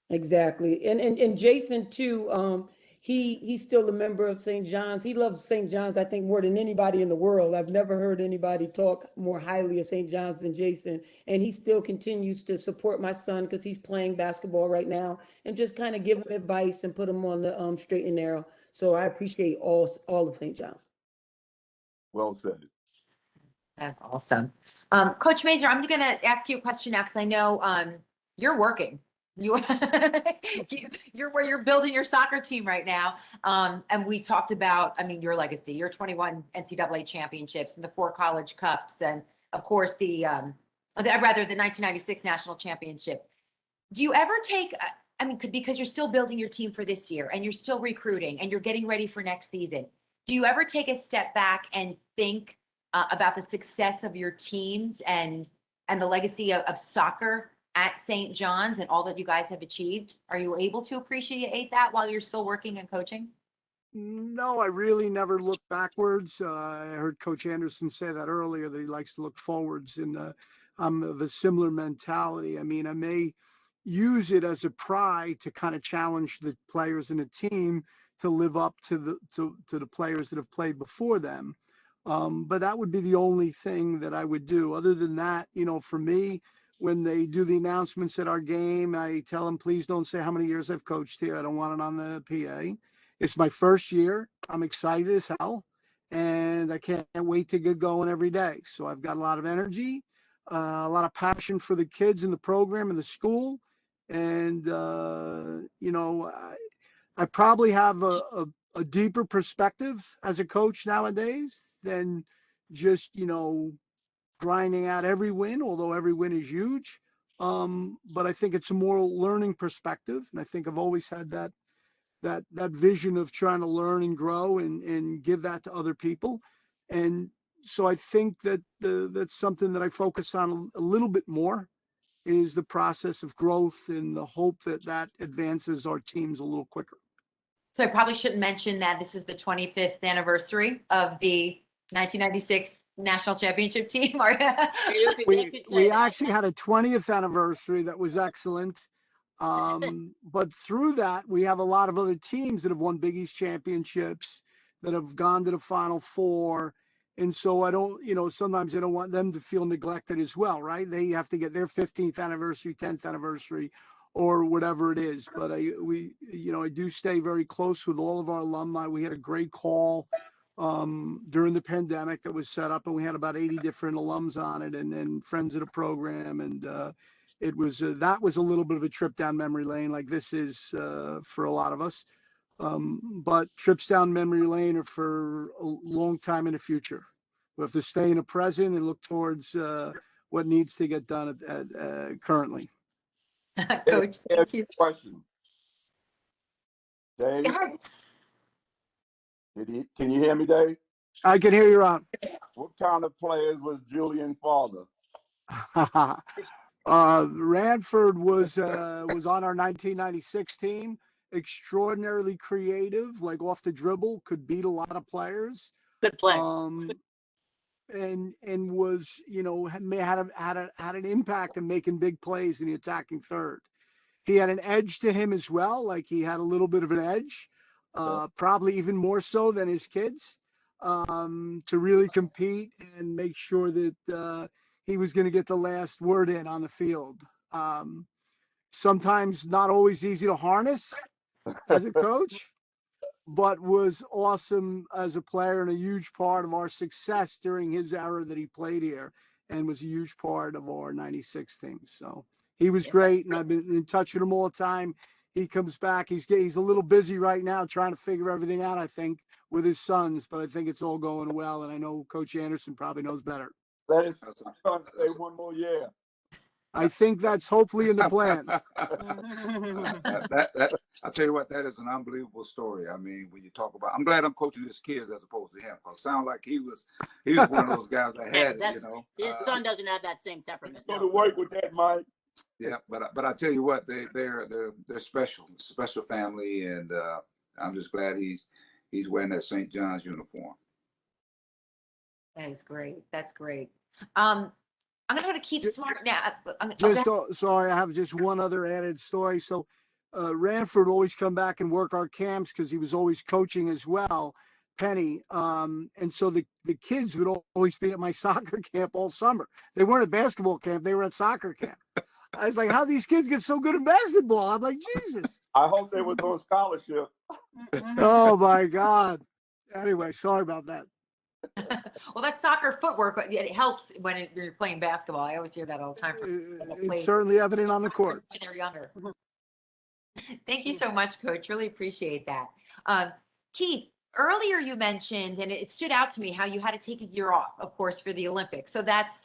Exactly. And Jason too, he's still a member of St. John's. He loves St. John's, I think, more than anybody in the world. I've never heard anybody talk more highly of St. John's than Jason. And he still continues to support my son because he's playing basketball right now and just kind of give him advice and put him on the straight and narrow. So I appreciate all of St. John's. Well said. That's awesome. Coach Masur, I'm going to ask you a question now because I know you're working. You're where you're building your soccer team right now. And we talked about, I mean, your legacy, your 21 NCAA championships and the 4 college cups. And of course, the 1996 national championship. Do you ever take, I mean, because you're still building your team for this year and you're still recruiting and you're getting ready for next season. Do you ever take a step back and think about the success of your teams and the legacy of soccer at St. John's and all that you guys have achieved? Are you able to appreciate that while you're still working and coaching? No, I really never look backwards. I heard Coach Anderson say that earlier, that he likes to look forwards, and I'm of a similar mentality. I mean, I may use it as a pry to kind of challenge the players in a team to live up to the players that have played before them. But that would be the only thing that I would do. Other than that, you know, for me, when they do the announcements at our game, I tell them, please don't say how many years I've coached here. I don't want it on the PA. It's my first year. I'm excited as hell, and I can't wait to get going every day. So I've got a lot of energy, a lot of passion for the kids in the program and the school. And, I probably have a deeper perspective as a coach nowadays than just, grinding out every win, although every win is huge. But I think it's a more learning perspective. And I think I've always had that vision of trying to learn and grow and give that to other people. And so I think that that's something that I focus on a little bit more, is the process of growth and the hope that that advances our teams a little quicker. So I probably shouldn't mention that this is the 25th anniversary of the 1996 national championship team. We actually had a 20th anniversary that was excellent. But through that, we have a lot of other teams that have won Big East championships, that have gone to the Final Four. And so I don't, sometimes I don't want them to feel neglected as well, right? They have to get their 15th anniversary, 10th anniversary, or whatever it is. But I do stay very close with all of our alumni. We had a great call during the pandemic that was set up, and we had about 80 different alums on it, and friends of the program. And it was that was a little bit of a trip down memory lane, like this is for a lot of us. But trips down memory lane are for a long time in the future. We have to stay in the present and look towards what needs to get done at currently. Coach, thank you. Question. Dave, can you hear me, Dave? I can hear you, Ron. What kind of players was Julian's father? Ranford was on our 1996 team. Extraordinarily creative, like off the dribble, could beat a lot of players. Good play. And was, had an impact in making big plays in the attacking third. He had an edge to him as well, like he had a little bit of an edge, probably even more so than his kids, to really compete and make sure that he was going to get the last word in on the field. Sometimes not always easy to harness as a coach, but was awesome as a player and a huge part of our success during his era that he played here, and was a huge part of our 96 team. So he was great, and I've been in touch with him all the time. He comes back. He's a little busy right now trying to figure everything out, I think, with his sons, but I think it's all going well, and I know Coach Anderson probably knows better. Let his son stay one more year. I think that's hopefully in the plans. I'll tell you what, that is an unbelievable story. I mean, when you talk about, I'm glad I'm coaching his kids as opposed to him, because it sounds like he was one of those guys that had it, His son doesn't have that same temperament. Go to work with that, Mike. Yeah, but I tell you what, they're special, special family, and I'm just glad he's wearing that St. John's uniform. That is great. That's great. I'm going to go to Keith Smart now. Sorry, I have just one other added story. So Ranford always come back and work our camps because he was always coaching as well, Penny. And so the kids would always be at my soccer camp all summer. They weren't at basketball camp. They were at soccer camp. I was like, how these kids get so good at basketball? I'm like, Jesus. I hope they was on scholarship. Oh, my God. Anyway, sorry about that. Well, that soccer footwork, it helps when you're playing basketball. I always hear that all the time. It's certainly evident on the court. When they're younger. Thank you so much, Coach. Really appreciate that. Keith, earlier you mentioned, and it stood out to me, how you had to take a year off, of course, for the Olympics. So that's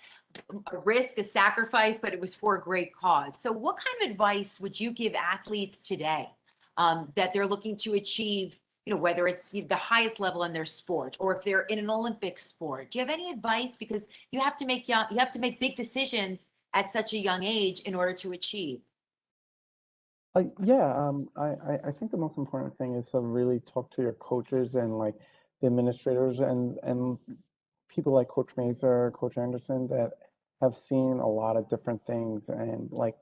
a risk, a sacrifice, but it was for a great cause. So what kind of advice would you give athletes today that they're looking to achieve, whether it's the highest level in their sport or if they're in an Olympic sport? Do you have any advice? Because you have to make big decisions at such a young age in order to achieve. I think the most important thing is to really talk to your coaches and like the administrators and people like Coach Masur, Coach Anderson, that have seen a lot of different things, and like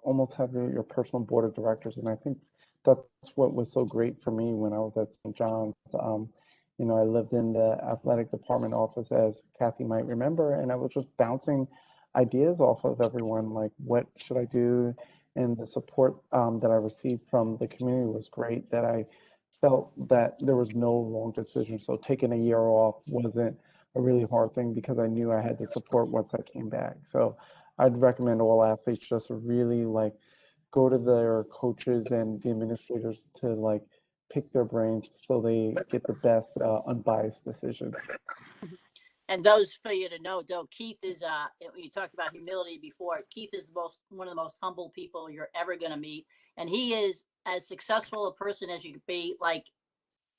almost have your personal board of directors. And I think that's what was so great for me when I was at St. John's. I lived in the athletic department office, as Kathy might remember, and I was just bouncing ideas off of everyone, like what should I do? And the support that I received from the community was great, that I felt that there was no wrong decision. So taking a year off wasn't a really hard thing because I knew I had the support once I came back. So I'd recommend all athletes just really like go to their coaches and the administrators to like pick their brains so they get the best unbiased decisions. And those for you to know, though, Keith is you talked about humility before. Keith is one of the most humble people you're ever going to meet, and he is as successful a person as you could be, like,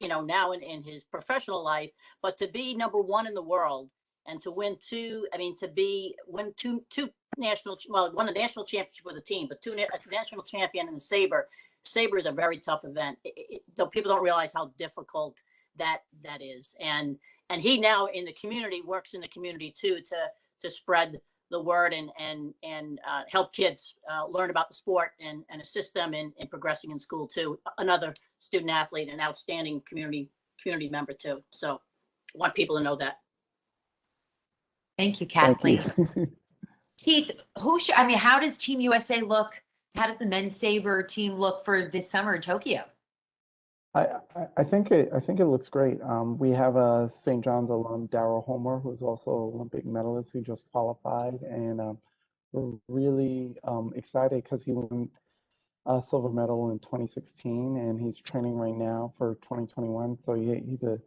you know, now in his professional life. But to be number one in the world and to win win two national, well, won a national championship with a team, but a national champion in the Sabre. Sabre is a very tough event. Though people don't realize how difficult that is, and he now in the community works in the community too to spread the word and help kids learn about the sport and assist them in progressing in school too. Another student athlete, an outstanding community member too. So I want people to know that. Thank you, Thank Kathleen. you. Keith, how does Team USA look? How does the men's Sabre team look for this summer in Tokyo? I think it looks great. We have a St. John's alum, Darryl Homer, who's also an Olympic medalist who just qualified, and we're really excited because he won a silver medal in 2016, and he's training right now for 2021. So he's a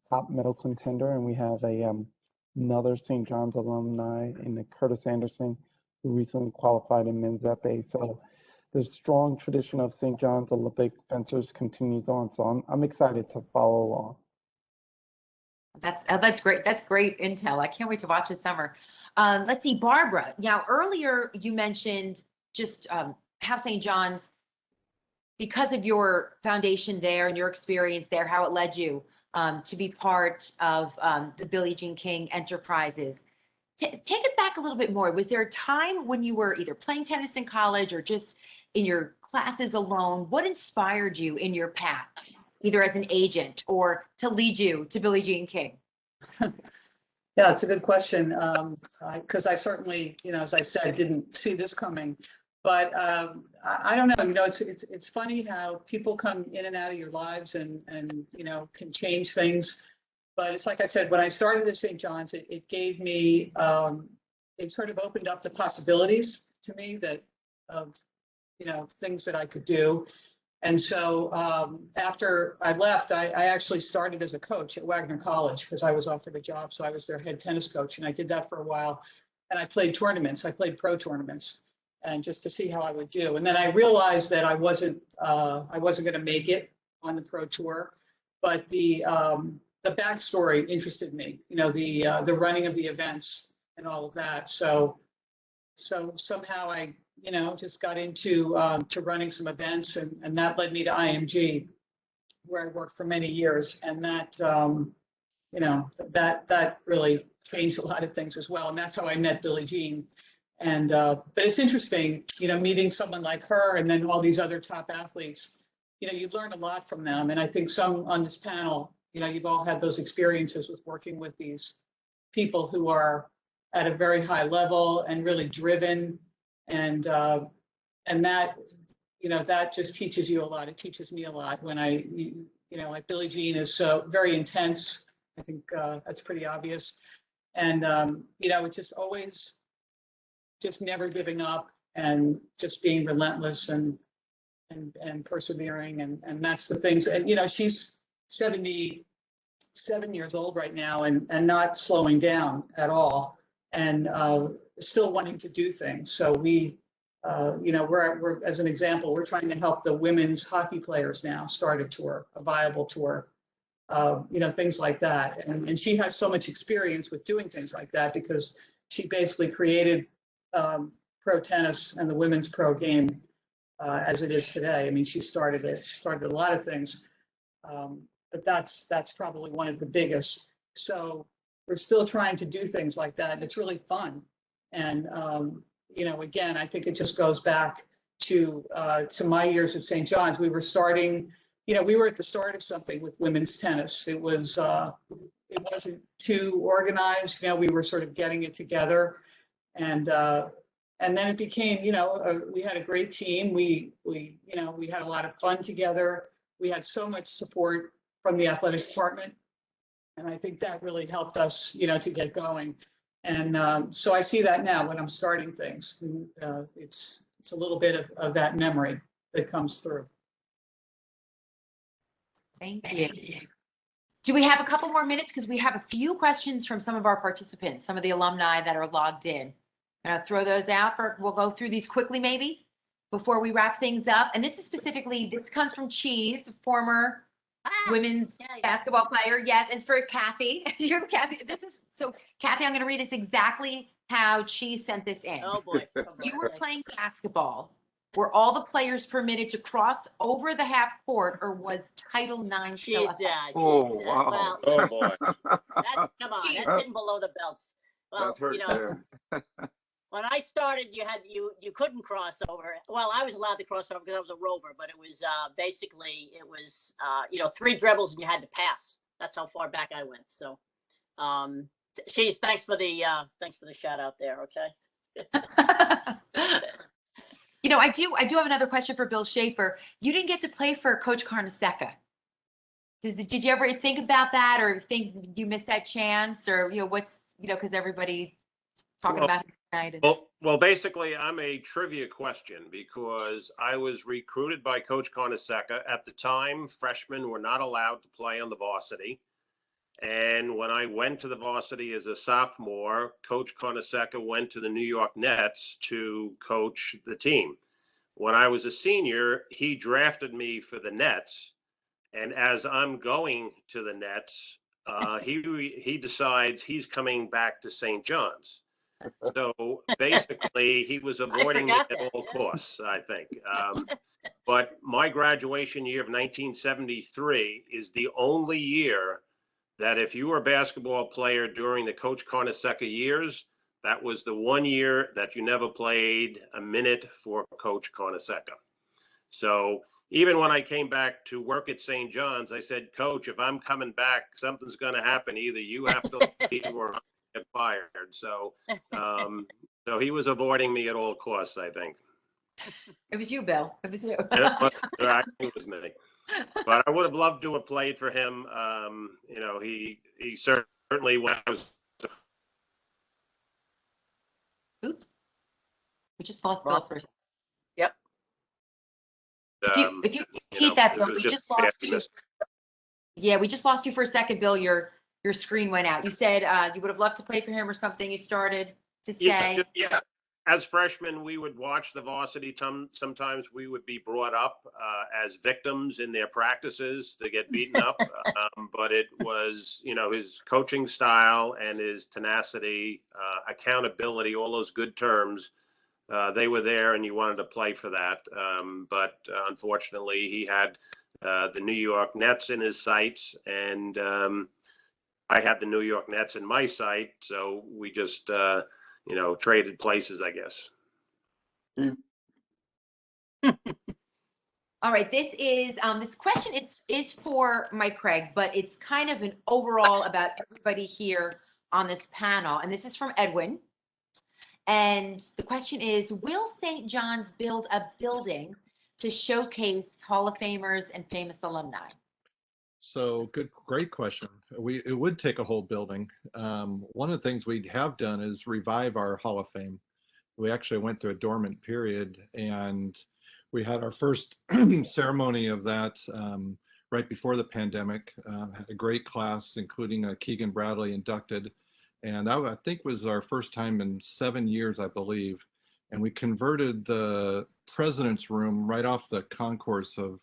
top medal contender, and we have another St. John's alumni in Curtis Anderson, who recently qualified in men's epee. So the strong tradition of St. John's Olympic fencers continues on. So I'm excited to follow along. That's great. That's great intel. I can't wait to watch this summer. Let's see, Barbara. Now, earlier you mentioned just how St. John's, because of your foundation there and your experience there, how it led you to be part of the Billie Jean King Enterprises. Take us back a little bit more. Was there a time when you were either playing tennis in college or just in your classes alone? What inspired you in your path, either as an agent or to lead you to Billie Jean King? Yeah, it's a good question. Because I certainly, as I said, didn't see this coming. But I don't know. It's funny how people come in and out of your lives and can change things. But it's like I said, when I started at St. John's, it gave me, it sort of opened up the possibilities to me of things that I could do. And so after I left, I actually started as a coach at Wagner College because I was offered a job. So I was their head tennis coach, and I did that for a while. And I played tournaments. I played pro tournaments, and just to see how I would do. And then I realized that I wasn't going to make it on the pro tour, but the backstory interested me. The running of the events and all of that. So somehow I just got into to running some events, and that led me to IMG, where I worked for many years, and that that really changed a lot of things as well, and that's how I met Billie Jean. And but it's interesting, meeting someone like her, and then all these other top athletes. You learn a lot from them, and I think some on this panel, you've all had those experiences with working with these people who are at a very high level and really driven. And that, that just teaches you a lot. It teaches me a lot when like Billie Jean is so very intense. I think that's pretty obvious. And, it's just always just never giving up and just being relentless and persevering. And that's the things. And, she's 77 years old right now and not slowing down at all. And still wanting to do things. So we, we're as an example, we're trying to help the women's hockey players now start a tour, a viable tour, things like that. And she has so much experience with doing things like that because she basically created pro tennis and the women's pro game as it is today. I mean, she started it. She started a lot of things, but that's probably one of the biggest. So we're still trying to do things like that. And it's really fun. And, again, I think it just goes back to my years at St. John's. We were starting, we were at the start of something with women's tennis. It wasn't too organized. We were sort of getting it together. And then it became, we had a great team. We had a lot of fun together. we had so much support from the athletic department. And I think that really helped us, you know, to get going. And so I see that now when I'm starting things. It's a little bit of that memory that comes through. Thank you. Do we have a couple more minutes? Because we have a few questions from some of our participants, some of the alumni that are logged in. And I'll throw those out we'll go through these quickly maybe before we wrap things up. And this is specifically, this comes from Cheese, former women's basketball player. Yes, and it's for Kathy. You're Kathy. So Kathy, I'm going to read this exactly how Cheese sent this in. Oh boy. You were playing basketball. Were all the players permitted to cross over the half court, or was Title IX still She's, Oh, wow. well, Oh, boy. that's, come on, that's hidden below the belts. Well, That's hurt you know, there. when I started, you couldn't cross over. Well, I was allowed to cross over because I was a rover, but it was basically it was 3 dribbles and you had to pass. That's how far back I went. So, Cheese, thanks for the shout out there. Okay. You know, I do have another question for Bill Shafer. You didn't get to play for Coach Carnesecca. Did you ever think about that, or think you missed that chance, or because everybody talking about it tonight? Well, basically, I'm a trivia question because I was recruited by Coach Carnesecca. At the time, freshmen were not allowed to play on the varsity. And when I went to the varsity as a sophomore, Coach Carnesecca went to the New York Nets to coach the team. When I was a senior, he drafted me for the Nets. And as I'm going to the Nets, he decides he's coming back to St. John's. So basically, he was avoiding me at all costs, I think. But my graduation year of 1973 is the only year that if you were a basketball player during the Coach Carnesecca years, that was the one year that you never played a minute for Coach Carnesecca. So even when I came back to work at St. John's, I said, Coach, if I'm coming back, something's going to happen. Either you have to leave or I get fired. So, so he was avoiding me at all costs, I think. It was you, Bill. It was you. It was me. But I would have loved to have played for him. He certainly was. Oops. We just lost Bill for a second. Yep. If you repeat that, Bill, we just lost you. Yeah, we just lost you for a second, Bill. Your screen went out. You said you would have loved to play for him or something. You started to say. Yeah. As freshmen, we would watch the varsity. Sometimes we would be brought up as victims in their practices to get beaten up. But it was, his coaching style and his tenacity, accountability, all those good terms, they were there and you wanted to play for that. But unfortunately, he had the New York Nets in his sights, and I had the New York Nets in my sight. So we just... traded places, I guess. All right, this question is for Mike Cragg, but it's kind of an overall about everybody here on this panel. And this is from Edwin. And the question is, will St. John's build a building to showcase Hall of Famers and famous alumni? So great question. It would take a whole building. One of the things we have done is revive our Hall of Fame. We actually went through a dormant period, and we had our first ceremony of that right before the pandemic. Had a great class, including Keegan Bradley inducted, and that I think was our first time in 7 years, I believe. And we converted the president's room right off the concourse of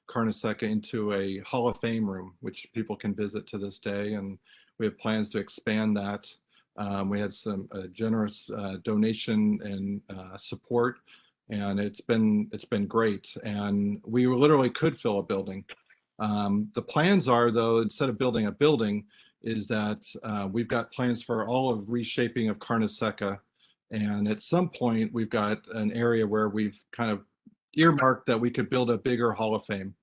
Carnesecca into a Hall of Fame room, which people can visit to this day, and we have plans to expand that. We had some generous donation and support, and it's been great. And we literally could fill a building. The plans are, though, instead of building a building, is that we've got plans for all of reshaping of Carnesecca, and at some point we've got an area where we've kind of earmarked that we could build a bigger Hall of Fame.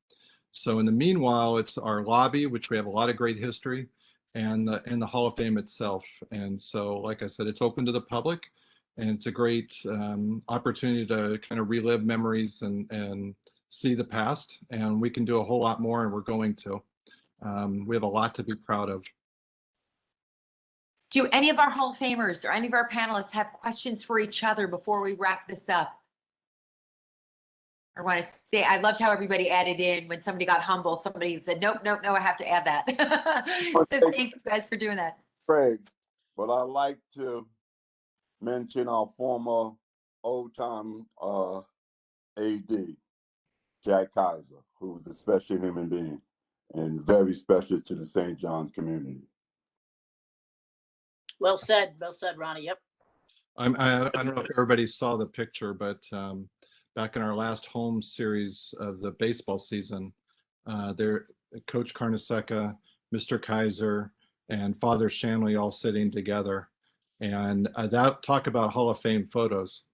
So in the meanwhile, it's our lobby, which we have a lot of great history, and the Hall of Fame itself. And so, like I said, it's open to the public, and it's a great opportunity to kind of relive memories and see the past, and we can do a whole lot more, and we're going to. We have a lot to be proud of. Do any of our Hall of Famers or any of our panelists have questions for each other before we wrap this up? I want to say, I loved how everybody added in when somebody got humble. Somebody said, nope, nope, no, I have to add that. So thank you guys for doing that. Craig, but I'd like to mention our former old-time AD, Jack Kaiser, who's a special human being and very special to the St. John's community. Well said, Ronnie. Yep. I don't know if everybody saw the picture, but back in our last home series of the baseball season, Coach Carnesecca, Mr. Kaiser, and Father Shanley all sitting together, and talk about Hall of Fame photos.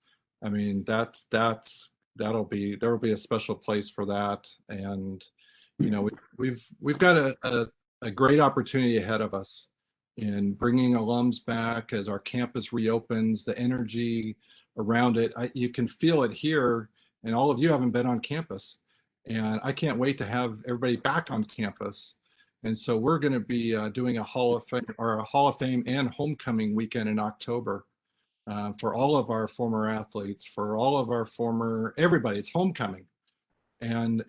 I mean, there'll be a special place for that, and you know, we've got a great opportunity ahead of us in bringing alums back as our campus reopens. The energy around it, you can feel it here, and all of you haven't been on campus, and I can't wait to have everybody back on campus. And so we're going to be doing a Hall of Fame and homecoming weekend in October for all of our former athletes, for all of our everybody. It's homecoming, and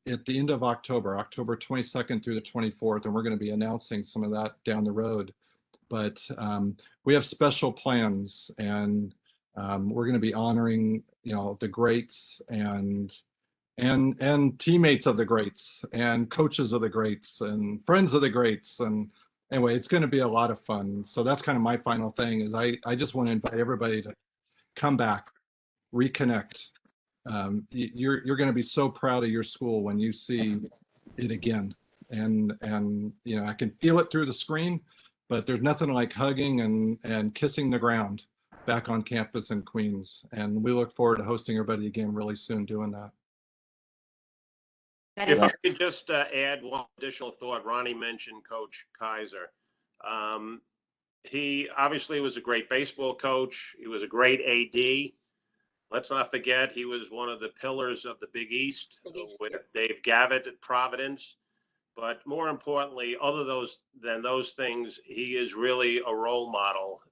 at the end of October 22nd through the 24th, and we're going to be announcing some of that down the road. But we have special plans, and we're going to be honoring, you know, the greats and teammates of the greats and coaches of the greats and friends of the greats. And anyway, it's going to be a lot of fun. So that's kind of my final thing, is I just want to invite everybody to come back, reconnect. You're going to be so proud of your school when you see it again. And you know, I can feel it through the screen, but there's nothing like hugging and kissing the ground back on campus in Queens. And we look forward to hosting everybody again really soon doing that. If I could just add one additional thought, Ronnie mentioned Coach Kaiser. He obviously was a great baseball coach. He was a great AD. Let's not forget, he was one of the pillars of the Big East with Dave Gavitt at Providence. But more importantly, other than those things, he is really a role model.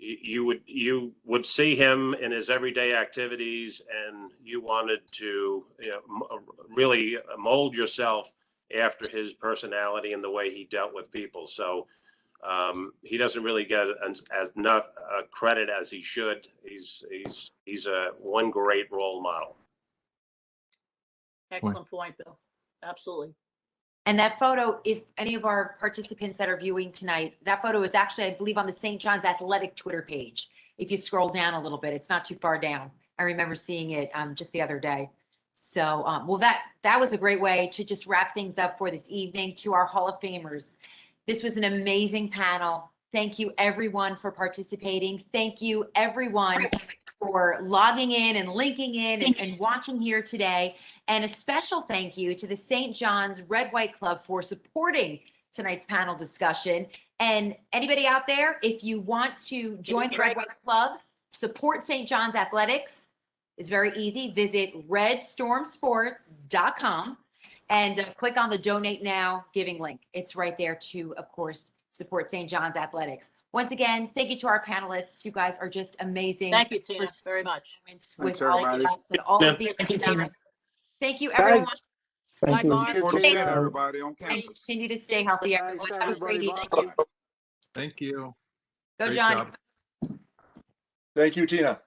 You would see him in his everyday activities, and you wanted to, you know, really mold yourself after his personality and the way he dealt with people. So he doesn't really get as enough credit as he should. He's one great role model. Excellent point, Bill. Absolutely. And that photo, if any of our participants that are viewing tonight, that photo is actually, I believe, on the St. John's Athletic Twitter page. If you scroll down a little bit, it's not too far down. I remember seeing it just the other day. So, well, that was a great way to just wrap things up for this evening. To our Hall of Famers, this was an amazing panel. Thank you, everyone, for participating. Thank you, everyone, for logging in and linking in and watching here today. And a special thank you to the St. John's Red White Club for supporting tonight's panel discussion. And anybody out there, if you want to join the Red White Club, support St. John's Athletics, it's very easy. Visit redstormsports.com and click on the Donate Now giving link. It's right there to, of course, support St. John's Athletics. Once again, thank you to our panelists. You guys are just amazing. Thank you, Tina, very much. With all of us and all of the Thank you, everyone. Thank you. Everybody on campus. Continue to stay healthy, everyone. Have a great evening. Thank you. Go, Great Johnny. job. Thank you, Tina.